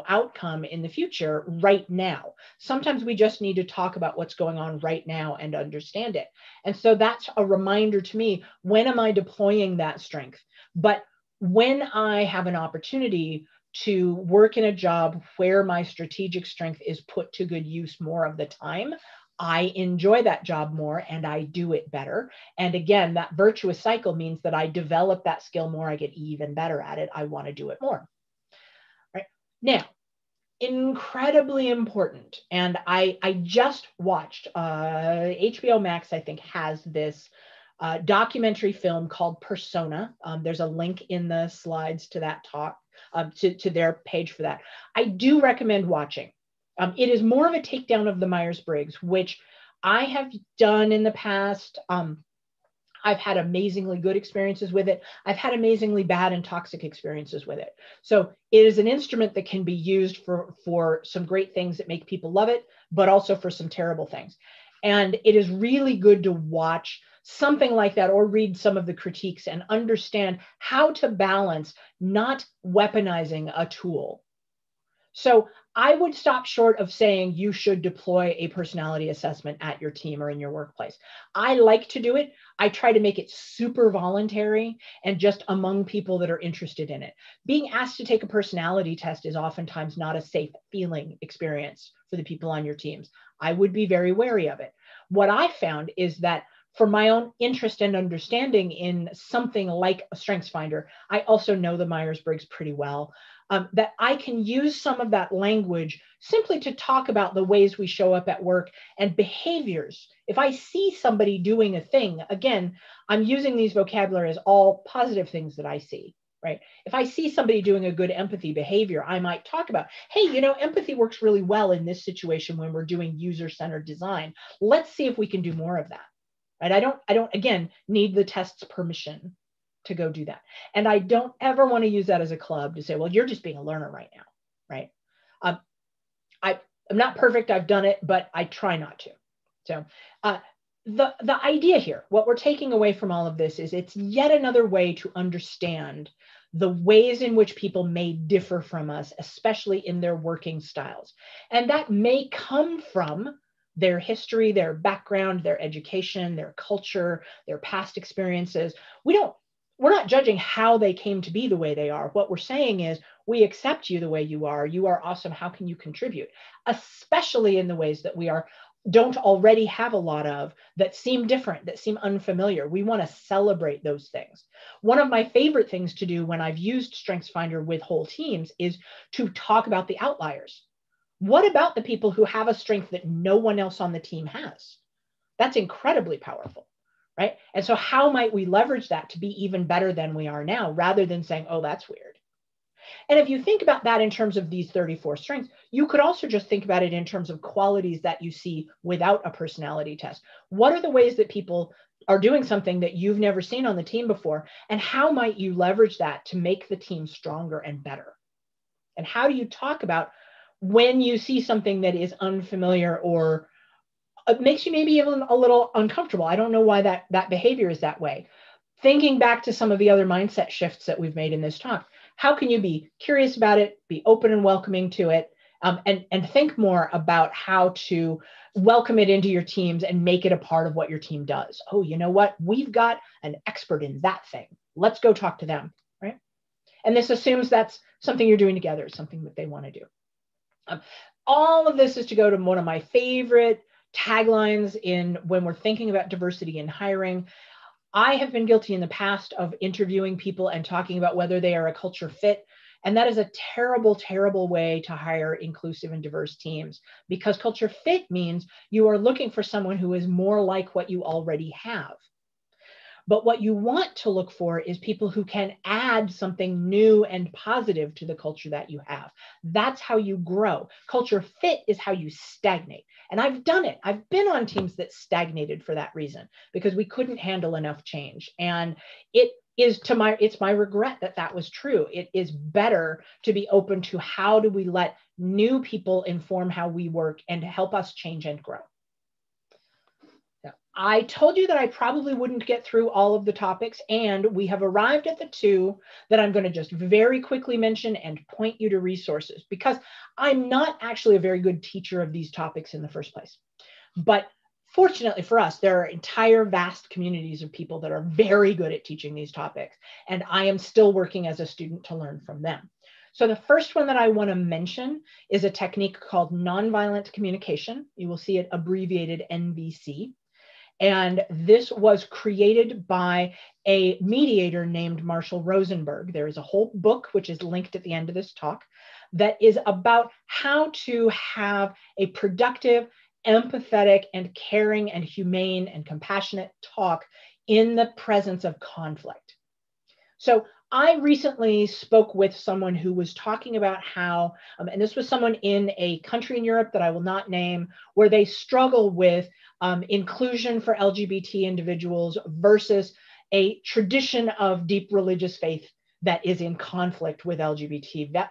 outcome in the future right now. Sometimes we just need to talk about what's going on right now and understand it. And so that's a reminder to me, when am I deploying that strength? But when I have an opportunity to work in a job where my strategic strength is put to good use more of the time, I enjoy that job more and I do it better. And again, that virtuous cycle means that I develop that skill more, I get even better at it. I want to do it more. Right now, incredibly important. And I just watched HBO Max, I think, has this documentary film called Persona. There's a link in the slides to that talk, to their page for that. I do recommend watching. It is more of a takedown of the Myers-Briggs, which I have done in the past. I've had amazingly good experiences with it. I've had amazingly bad and toxic experiences with it. So it is an instrument that can be used for some great things that make people love it, but also for some terrible things. And it is really good to watch something like that or read some of the critiques and understand how to balance not weaponizing a tool. So I would stop short of saying you should deploy a personality assessment at your team or in your workplace. I like to do it. I try to make it super voluntary and just among people that are interested in it. Being asked to take a personality test is oftentimes not a safe feeling experience for the people on your teams. I would be very wary of it. What I found is that for my own interest and understanding in something like a StrengthsFinder, I also know the Myers-Briggs pretty well. That I can use some of that language simply to talk about the ways we show up at work and behaviors. If I see somebody doing a thing, again, I'm using these vocabulary as all positive things that I see, right? If I see somebody doing a good empathy behavior, I might talk about, hey, empathy works really well in this situation when we're doing user-centered design. Let's see if we can do more of that, right? I don't again, need the test's permission to go do that. And I don't ever want to use that as a club to say, well, you're just being a learner right now, right? I'm not perfect, I've done it, but I try not to. So the idea here, what we're taking away from all of this is it's yet another way to understand the ways in which people may differ from us, especially in their working styles. And that may come from their history, their background, their education, their culture, their past experiences. We're not judging how they came to be the way they are. What we're saying is, we accept you the way you are. You are awesome. How can you contribute? Especially in the ways that we don't already have a lot of, that seem different, that seem unfamiliar. We want to celebrate those things. One of my favorite things to do when I've used StrengthsFinder with whole teams is to talk about the outliers. What about the people who have a strength that no one else on the team has? That's incredibly powerful. Right? And so how might we leverage that to be even better than we are now, rather than saying, oh, that's weird. And if you think about that in terms of these 34 strengths, you could also just think about it in terms of qualities that you see without a personality test. What are the ways that people are doing something that you've never seen on the team before? And how might you leverage that to make the team stronger and better? And how do you talk about when you see something that is unfamiliar or it makes you maybe even a little uncomfortable? I don't know why that behavior is that way. Thinking back to some of the other mindset shifts that we've made in this talk, how can you be curious about it, be open and welcoming to it, and think more about how to welcome it into your teams and make it a part of what your team does. Oh, you know what? We've got an expert in that thing. Let's go talk to them, right? And this assumes that's something you're doing together, something that they want to do. All of this is to go to one of my favorite taglines when we're thinking about diversity in hiring. I have been guilty in the past of interviewing people and talking about whether they are a culture fit. And that is a terrible, terrible way to hire inclusive and diverse teams, because culture fit means you are looking for someone who is more like what you already have. But what you want to look for is people who can add something new and positive to the culture that you have. That's how you grow. Culture fit is how you stagnate. And I've done it. I've been on teams that stagnated for that reason, because we couldn't handle enough change. And it's my regret that that was true. It is better to be open to how do we let new people inform how we work and help us change and grow. I told you that I probably wouldn't get through all of the topics, and we have arrived at the two that I'm going to just very quickly mention and point you to resources, because I'm not actually a very good teacher of these topics in the first place. But fortunately for us, there are entire vast communities of people that are very good at teaching these topics, and I am still working as a student to learn from them. So the first one that I want to mention is a technique called nonviolent communication. You will see it abbreviated NVC. And this was created by a mediator named Marshall Rosenberg. There is a whole book, which is linked at the end of this talk, that is about how to have a productive, empathetic, and caring, and humane, and compassionate talk in the presence of conflict. So I recently spoke with someone who was talking about how, and this was someone in a country in Europe that I will not name, where they struggle with inclusion for LGBT individuals versus a tradition of deep religious faith that is in conflict with LGBT,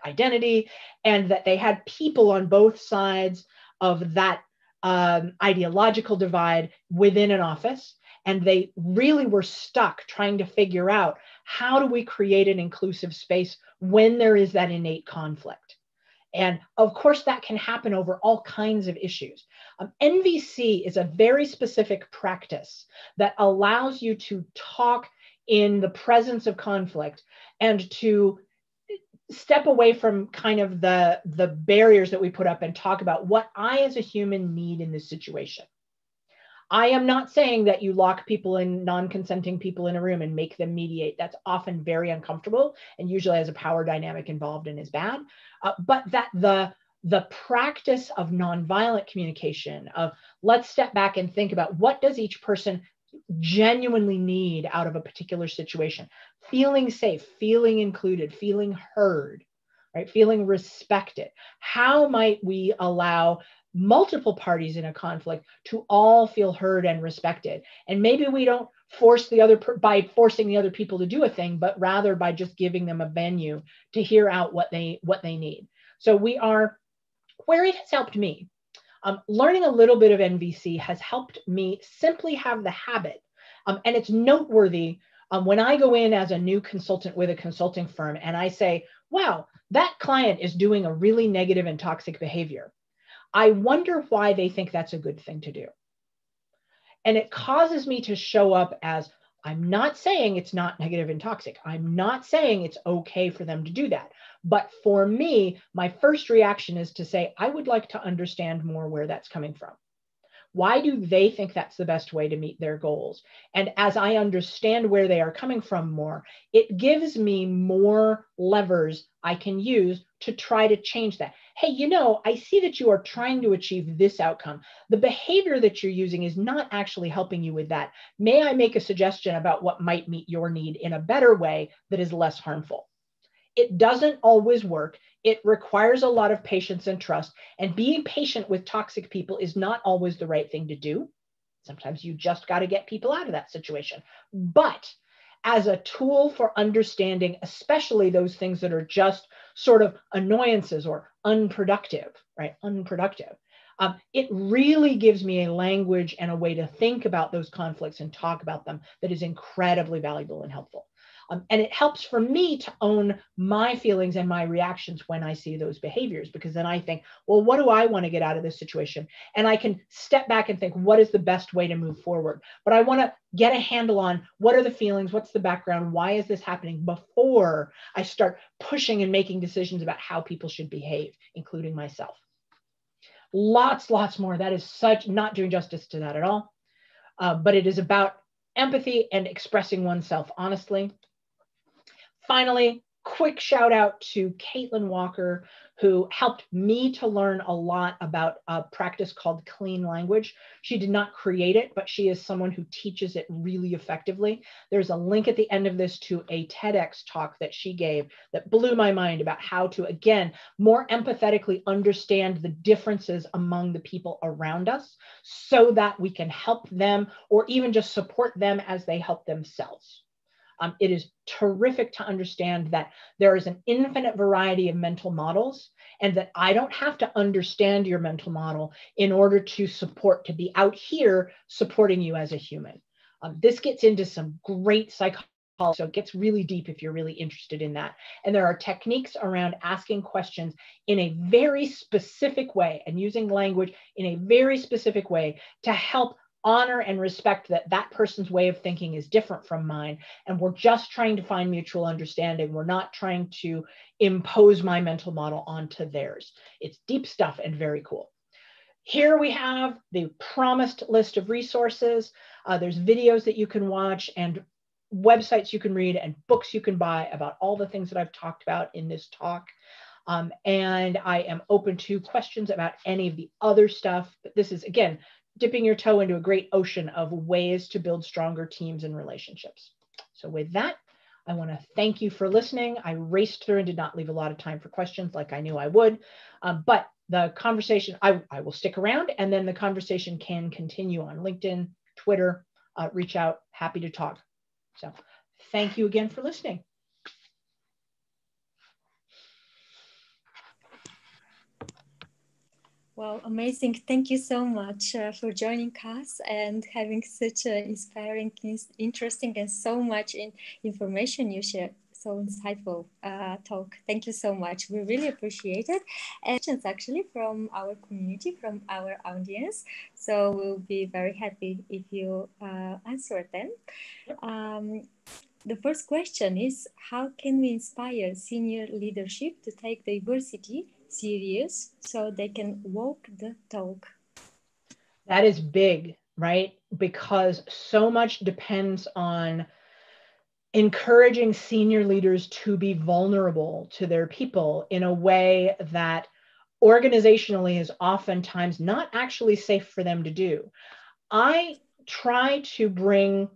identity, and that they had people on both sides of that ideological divide within an office. And they really were stuck trying to figure out, how do we create an inclusive space when there is that innate conflict? And of course, that can happen over all kinds of issues. NVC is a very specific practice that allows you to talk in the presence of conflict and to step away from kind of the barriers that we put up and talk about what I as a human need in this situation. I am not saying that you lock people in, non-consenting people in a room and make them mediate. That's often very uncomfortable and usually has a power dynamic involved and is bad. But that the practice of nonviolent communication, of let's step back and think about what does each person genuinely need out of a particular situation. Feeling safe, feeling included, feeling heard, right? Feeling respected. How might we allow multiple parties in a conflict to all feel heard and respected? And maybe we don't force the other by forcing the other people to do a thing, but rather by just giving them a venue to hear out what they need. So we are, where it has helped me, learning a little bit of NVC has helped me simply have the habit. And it's noteworthy when I go in as a new consultant with a consulting firm and I say, wow, that client is doing a really negative and toxic behavior. I wonder why they think that's a good thing to do. And it causes me to show up as, I'm not saying it's not negative and toxic. I'm not saying it's okay for them to do that. But for me, my first reaction is to say, I would like to understand more where that's coming from. Why do they think that's the best way to meet their goals? And as I understand where they are coming from more, it gives me more levers I can use to try to change that. Hey, I see that you are trying to achieve this outcome. The behavior that you're using is not actually helping you with that. May I make a suggestion about what might meet your need in a better way that is less harmful? It doesn't always work. It requires a lot of patience and trust. And being patient with toxic people is not always the right thing to do. Sometimes you just got to get people out of that situation. But as a tool for understanding, especially those things that are just sort of annoyances or unproductive, right? Unproductive. It really gives me a language and a way to think about those conflicts and talk about them that is incredibly valuable and helpful. And it helps for me to own my feelings and my reactions when I see those behaviors, because then I think, well, what do I want to get out of this situation? And I can step back and think, what is the best way to move forward? But I want to get a handle on what are the feelings, what's the background, why is this happening, before I start pushing and making decisions about how people should behave, including myself. Lots more. That is such, not doing justice to that at all. But it is about empathy and expressing oneself honestly. Finally, quick shout out to Caitlin Walker, who helped me to learn a lot about a practice called clean language. She did not create it, but she is someone who teaches it really effectively. There's a link at the end of this to a TEDx talk that she gave that blew my mind about how to, again, more empathetically understand the differences among the people around us so that we can help them or even just support them as they help themselves. It is terrific to understand that there is an infinite variety of mental models, and that I don't have to understand your mental model in order to be out here supporting you as a human. This gets into some great psychology, so it gets really deep if you're really interested in that. And there are techniques around asking questions in a very specific way and using language in a very specific way to help honor and respect that that person's way of thinking is different from mine. And we're just trying to find mutual understanding. We're not trying to impose my mental model onto theirs. It's deep stuff and very cool. Here we have the promised list of resources. There's videos that you can watch and websites you can read and books you can buy about all the things that I've talked about in this talk. And I am open to questions about any of the other stuff. But this is, again, dipping your toe into a great ocean of ways to build stronger teams and relationships. So with that, I want to thank you for listening. I raced through and did not leave a lot of time for questions like I knew I would, but the conversation, I will stick around, and then the conversation can continue on LinkedIn, Twitter, reach out, happy to talk. So thank you again for listening. Well, amazing. Thank you so much for joining us and having such an inspiring, interesting, and so much information you shared. So insightful talk. Thank you so much. We really appreciate it. And questions actually from our community, from our audience. So we'll be very happy if you answer them. The first question is, how can we inspire senior leadership to take diversity serious so they can walk the talk? That is big, right? Because so much depends on encouraging senior leaders to be vulnerable to their people in a way that organizationally is oftentimes not actually safe for them to do. I try to bring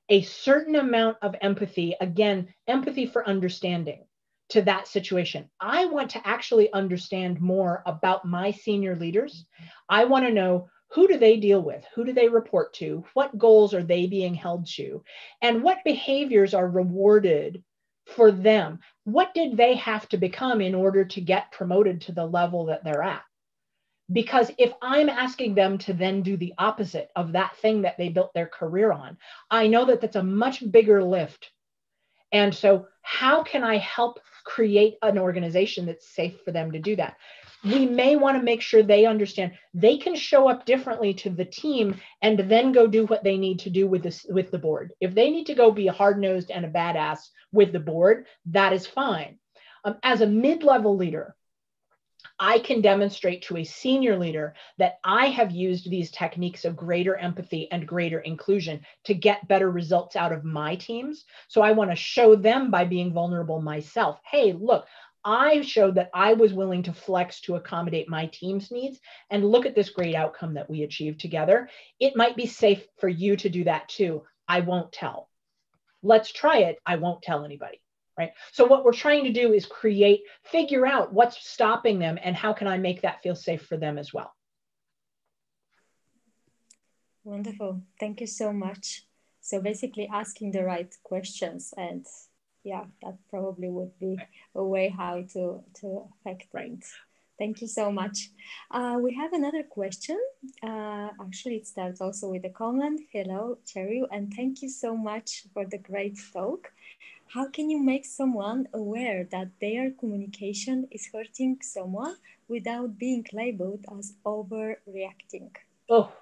a certain amount of empathy, again, empathy for understanding, to that situation. I want to actually understand more about my senior leaders. I want to know, who do they deal with? Who do they report to? What goals are they being held to? And what behaviors are rewarded for them? What did they have to become in order to get promoted to the level that they're at? Because if I'm asking them to then do the opposite of that thing that they built their career on, I know that that's a much bigger lift. And so how can I help create an organization that's safe for them to do that? We may want to make sure they understand they can show up differently to the team and then go do what they need to do with the board. If they need to go be a hard-nosed and a badass with the board, that is fine. As a mid-level leader, I can demonstrate to a senior leader that I have used these techniques of greater empathy and greater inclusion to get better results out of my teams. So I want to show them by being vulnerable myself. Hey, look, I showed that I was willing to flex to accommodate my team's needs, and look at this great outcome that we achieved together. It might be safe for you to do that too. I won't tell. Let's try it. I won't tell anybody. Right? So what we're trying to do is figure out what's stopping them and how can I make that feel safe for them as well. Wonderful. Thank you so much. So basically asking the right questions, and yeah, that probably would be a way how to affect things. Thank you so much. We have another question. Actually, it starts also with a comment. Hello, Cheryl, and thank you so much for the great talk. how can you make someone aware that their communication is hurting someone without being labeled as overreacting? Oh,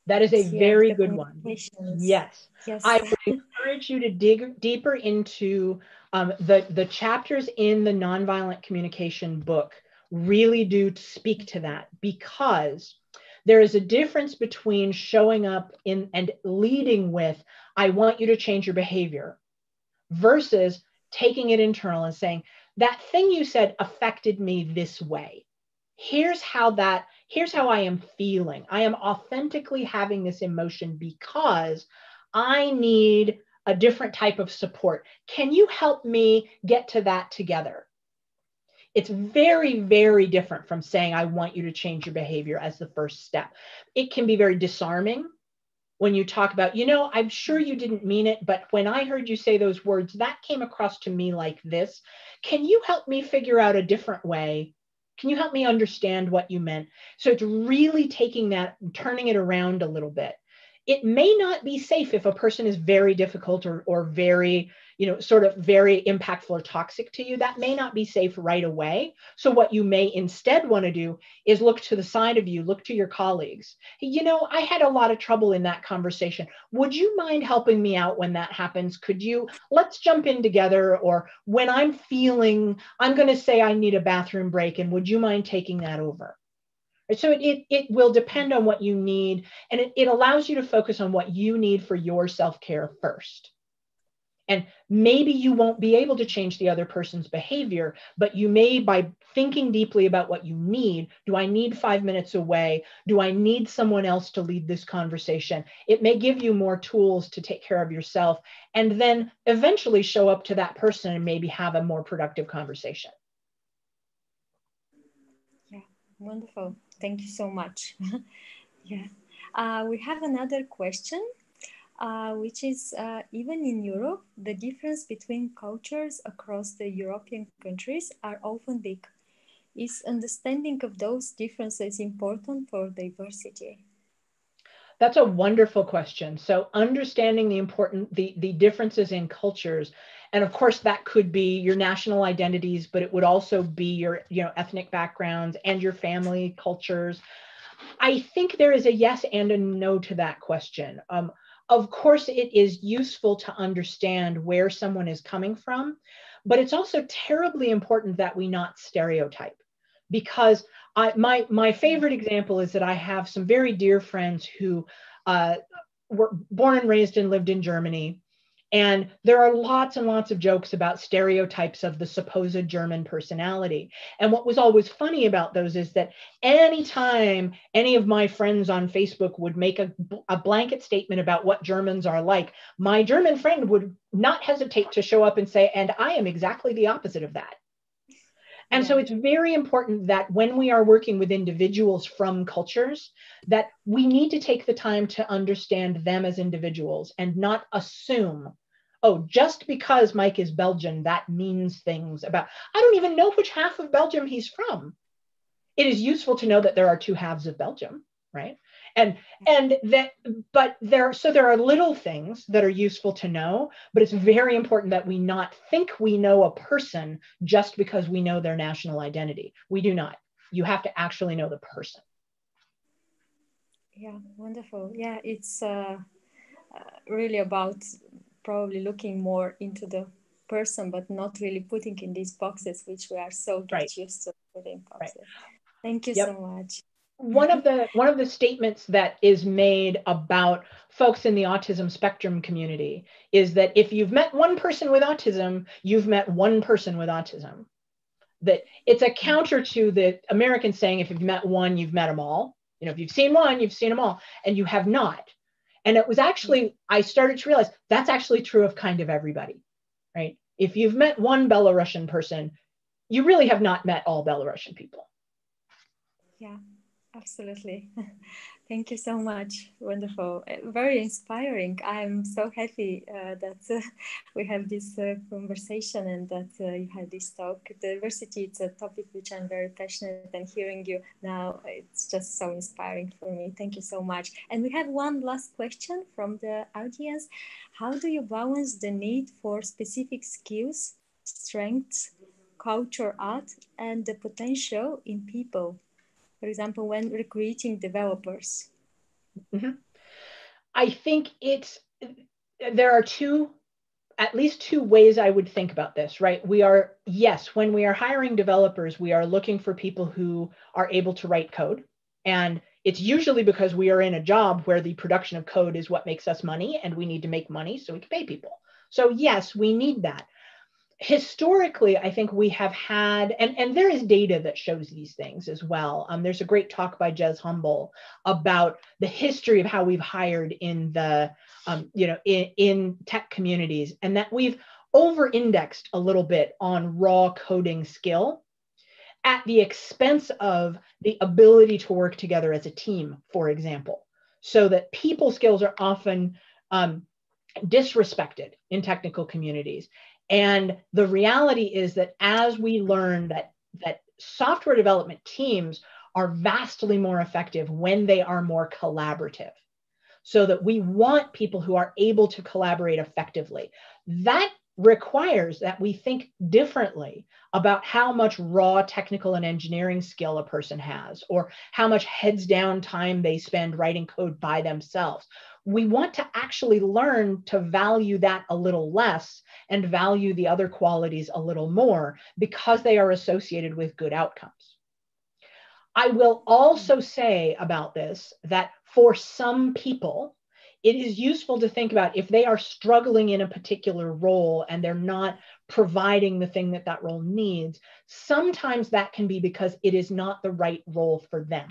that is a Here, very the good one. communications. Yes. Yes. I would encourage you to dig deeper into the chapters in the nonviolent communication book really do speak to that, because there is a difference between showing up in and leading with, I want you to change your behavior, versus taking it internal and saying, that thing you said affected me this way. Here's how I am feeling. I am authentically having this emotion because I need a different type of support. Can you help me get to that together? It's very, very different from saying, I want you to change your behavior as the first step. It can be very disarming when you talk about, I'm sure you didn't mean it, but when I heard you say those words, that came across to me like this. Can you help me figure out a different way? Can you help me understand what you meant? So it's really taking that and turning it around a little bit. It may not be safe if a person is very difficult or very, sort of very impactful or toxic to you. That may not be safe right away. So what you may instead want to do is look to the side of you, look to your colleagues. I had a lot of trouble in that conversation. Would you mind helping me out when that happens? Let's jump in together. Or when I'm going to say I need a bathroom break, and would you mind taking that over? So it will depend on what you need, and it allows you to focus on what you need for your self-care first. And maybe you won't be able to change the other person's behavior, but you may, by thinking deeply about what you need. Do I need 5 minutes away? Do I need someone else to lead this conversation? It may give you more tools to take care of yourself, and then eventually show up to that person and maybe have a more productive conversation. Yeah, wonderful. Thank you so much. Yeah. We have another question, which is even in Europe, the difference between cultures across the European countries are often big. Is understanding of those differences important for diversity? That's a wonderful question. So understanding the differences in cultures, and of course that could be your national identities, but it would also be your ethnic backgrounds and your family cultures. I think there is a yes and a no to that question. Of course, it is useful to understand where someone is coming from, but it's also terribly important that we not stereotype. Because my favorite example is that I have some very dear friends who were born and raised and lived in Germany. And there are lots and lots of jokes about stereotypes of the supposed German personality. And what was always funny about those is that anytime any of my friends on Facebook would make a blanket statement about what Germans are like, my German friend would not hesitate to show up and say, and I am exactly the opposite of that. And so it's very important that when we are working with individuals from cultures, that we need to take the time to understand them as individuals and not assume, oh, just because Mike is Belgian, that means things about, I don't even know which half of Belgium he's from. It is useful to know that there are two halves of Belgium, right? But there are little things that are useful to know, but it's very important that we not think we know a person just because we know their national identity. We do not. You have to actually know the person. Yeah, wonderful. Yeah, it's really about probably looking more into the person, but not really putting in these boxes, which we are so used to putting boxes. Right. Thank you so much. One of the statements that is made about folks in the autism spectrum community is that if you've met one person with autism, you've met one person with autism. That it's a counter to the American saying, if you've met one, you've met them all. If you've seen one, you've seen them all, and you have not. And it was actually, I started to realize that's actually true of kind of everybody, right? If you've met one Belarusian person, you really have not met all Belarusian people. Yeah. Absolutely. Thank you so much. Wonderful. Very inspiring. I'm so happy that we have this conversation and that you had this talk. Diversity, it's a topic which I'm very passionate, and hearing you now, it's just so inspiring for me. Thank you so much. And we have one last question from the audience. How do you balance the need for specific skills, strengths, culture, art, and the potential in people? For example, when recruiting developers? Mm-hmm. I think there are at least two ways I would think about this, right? Yes, when we are hiring developers, we are looking for people who are able to write code. And it's usually because we are in a job where the production of code is what makes us money, and we need to make money so we can pay people. So yes, we need that. Historically, I think we have had, and there is data that shows these things as well. There's a great talk by Jez Humble about the history of how we've hired in the, in tech communities, and that we've over-indexed a little bit on raw coding skill at the expense of the ability to work together as a team, for example, so that people skills are often disrespected in technical communities. And the reality is that as we learn that software development teams are vastly more effective when they are more collaborative, so that we want people who are able to collaborate effectively. That requires that we think differently about how much raw technical and engineering skill a person has, or how much heads down time they spend writing code by themselves. We want to actually learn to value that a little less and value the other qualities a little more, because they are associated with good outcomes. I will also say about this that for some people, it is useful to think about if they are struggling in a particular role and they're not providing the thing that role needs, sometimes that can be because it is not the right role for them.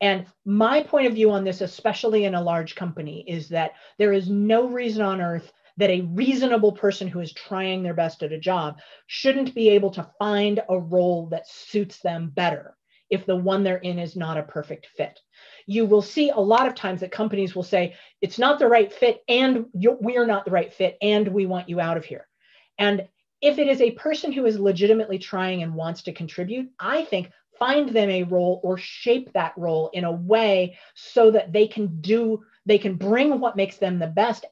And my point of view on this, especially in a large company, is that there is no reason on earth that a reasonable person who is trying their best at a job shouldn't be able to find a role that suits them better if the one they're in is not a perfect fit. You will see a lot of times that companies will say, it's not the right fit, and we're not the right fit, and we want you out of here. And if it is a person who is legitimately trying and wants to contribute, I think find them a role or shape that role in a way so that they can bring what makes them the best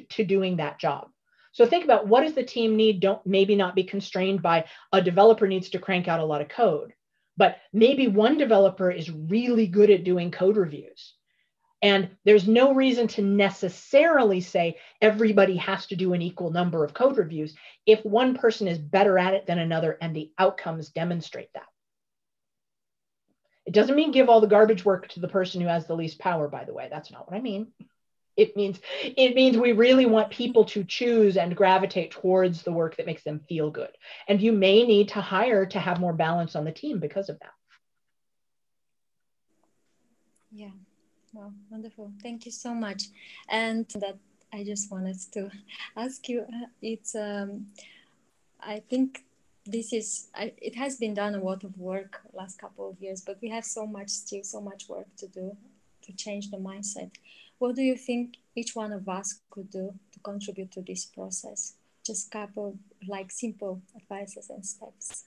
to doing that job. So think about, what does the team need? Don't maybe not be constrained by a developer needs to crank out a lot of code, but maybe one developer is really good at doing code reviews. And there's no reason to necessarily say everybody has to do an equal number of code reviews if one person is better at it than another and the outcomes demonstrate that. It doesn't mean give all the garbage work to the person who has the least power, by the way. That's not what I mean. It means we really want people to choose and gravitate towards the work that makes them feel good. And you may need to hire to have more balance on the team because of that. Yeah, well, wonderful. Thank you so much. And that I just wanted to ask you, I think it has been done a lot of work last couple of years, but we have so much work to do to change the mindset. What do you think each one of us could do to contribute to this process? Just couple simple advices and steps.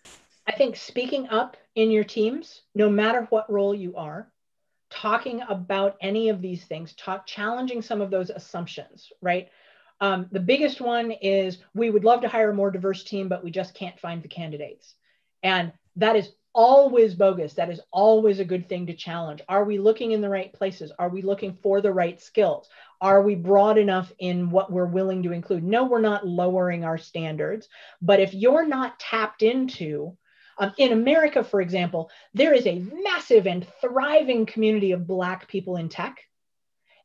I think speaking up in your teams, no matter what role you are, talking about any of these things, challenging some of those assumptions, right? The biggest one is we would love to hire a more diverse team, but we just can't find the candidates. And that is always bogus. That is always a good thing to challenge. Are we looking in the right places? Are we looking for the right skills? Are we broad enough in what we're willing to include? No, we're not lowering our standards, but if you're not tapped into, in America, for example, there is a massive and thriving community of Black people in tech.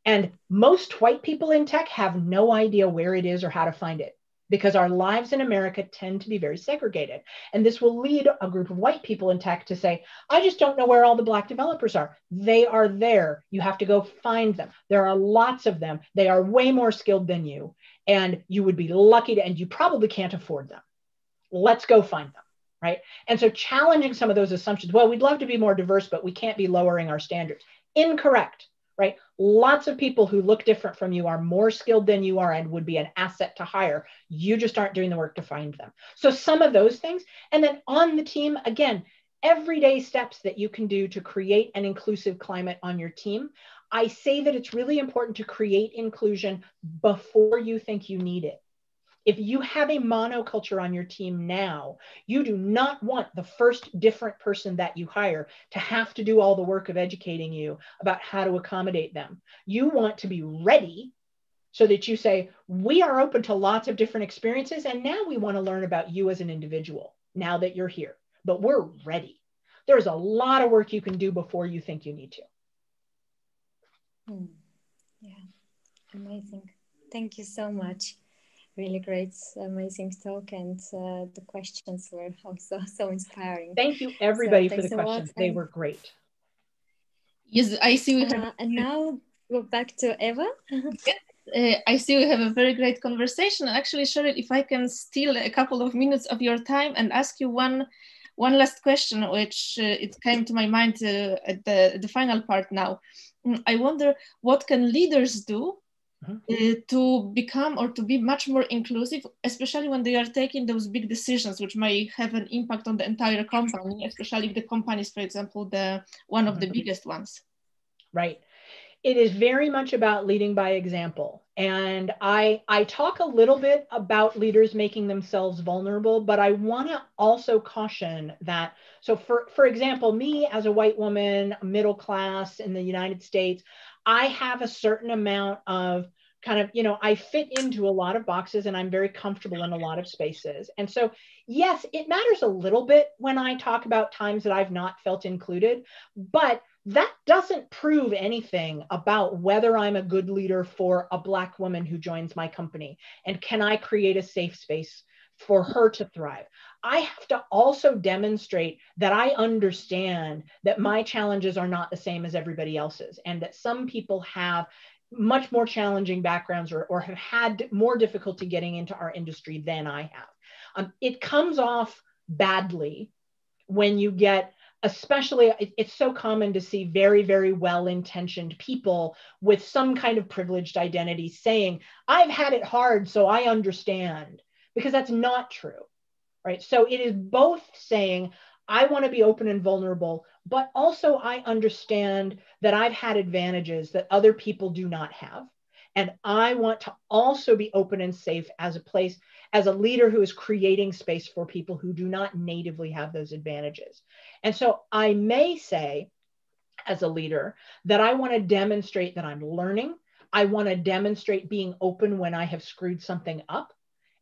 And most white people in tech have no idea where it is or how to find it, because our lives in America tend to be very segregated. And this will lead a group of white people in tech to say, I just don't know where all the Black developers are. They are there. You have to go find them. There are lots of them. They are way more skilled than you. And you would be lucky to, and you probably can't afford them. Let's go find them. Right. And so challenging some of those assumptions, well, we'd love to be more diverse, but we can't be lowering our standards. Incorrect, right? Lots of people who look different from you are more skilled than you are and would be an asset to hire. You just aren't doing the work to find them. So some of those things. And then on the team, again, everyday steps that you can do to create an inclusive climate on your team. I say that it's really important to create inclusion before you think you need it. If you have a monoculture on your team now, you do not want the first different person that you hire to have to do all the work of educating you about how to accommodate them. You want to be ready so that you say, we are open to lots of different experiences, and now we want to learn about you as an individual now that you're here, but we're ready. There's a lot of work you can do before you think you need to. Yeah, amazing. Thank you so much. Really great, amazing talk, and the questions were also so inspiring. Thank you, everybody, for the questions. They were great. Yes, I see we have... and now go back to Eva. I see we have a very great conversation. Actually, Cheryl, if I can steal a couple of minutes of your time and ask you one last question, which it came to my mind at the final part now. I wonder, what can leaders do to become or to be much more inclusive, especially when they are taking those big decisions, which may have an impact on the entire company, especially if the company is, for example, one of the biggest ones. Right. It is very much about leading by example. And I talk a little bit about leaders making themselves vulnerable, but I want to also caution that. So for example, me as a white woman, middle class in the United States, I have a certain amount of kind of, I fit into a lot of boxes and I'm very comfortable in a lot of spaces. And so, yes, it matters a little bit when I talk about times that I've not felt included, but that doesn't prove anything about whether I'm a good leader for a Black woman who joins my company. And can I create a safe space for her to thrive? I have to also demonstrate that I understand that my challenges are not the same as everybody else's, and that some people have much more challenging backgrounds or have had more difficulty getting into our industry than I have. It comes off badly when you get, especially, it's so common to see very, very well-intentioned people with some kind of privileged identity saying, I've had it hard, so I understand, because that's not true, right? So it is both saying, I want to be open and vulnerable, but also I understand that I've had advantages that other people do not have. And I want to also be open and safe as a leader who is creating space for people who do not natively have those advantages. And so I may say, as a leader, that I want to demonstrate that I'm learning. I want to demonstrate being open when I have screwed something up,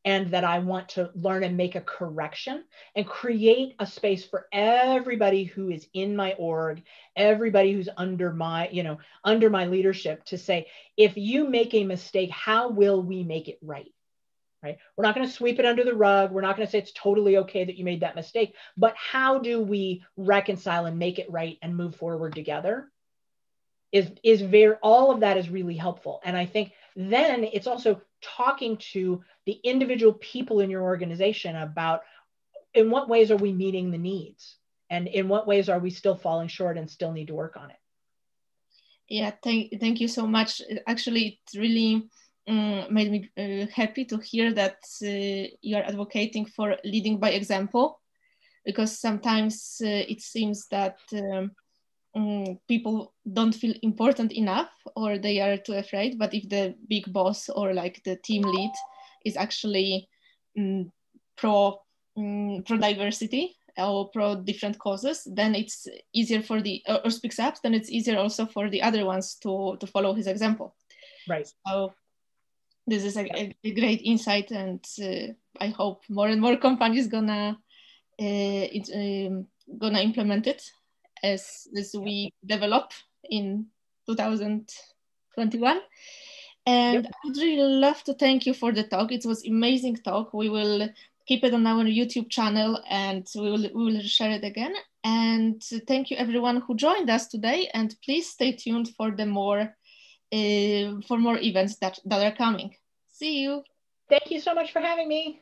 and that I want to learn and make a correction and create a space for everybody who is in my org, everybody who's under my leadership, to say, if you make a mistake, how will we make it right? Right? We're not going to sweep it under the rug. We're not going to say it's totally okay that you made that mistake, but how do we reconcile and make it right and move forward together? All of that is really helpful. And I think then it's also talking to the individual people in your organization about, in what ways are we meeting the needs, and in what ways are we still falling short and still need to work on it. Yeah, thank you so much. Actually, it really made me happy to hear that you are advocating for leading by example, because sometimes it seems that people don't feel important enough, or they are too afraid. But if the big boss or like the team lead is actually pro diversity or pro different causes, then it's easier for or speaks up, then it's easier also for the other ones to follow his example. Right. So this is a great insight, and I hope more and more companies gonna implement it as we develop in 2021. And I would really love to thank you for the talk. It was amazing talk. We will keep it on our YouTube channel, and we will share it again. And thank you everyone who joined us today, and please stay tuned for more events that are coming. See you. Thank you so much for having me.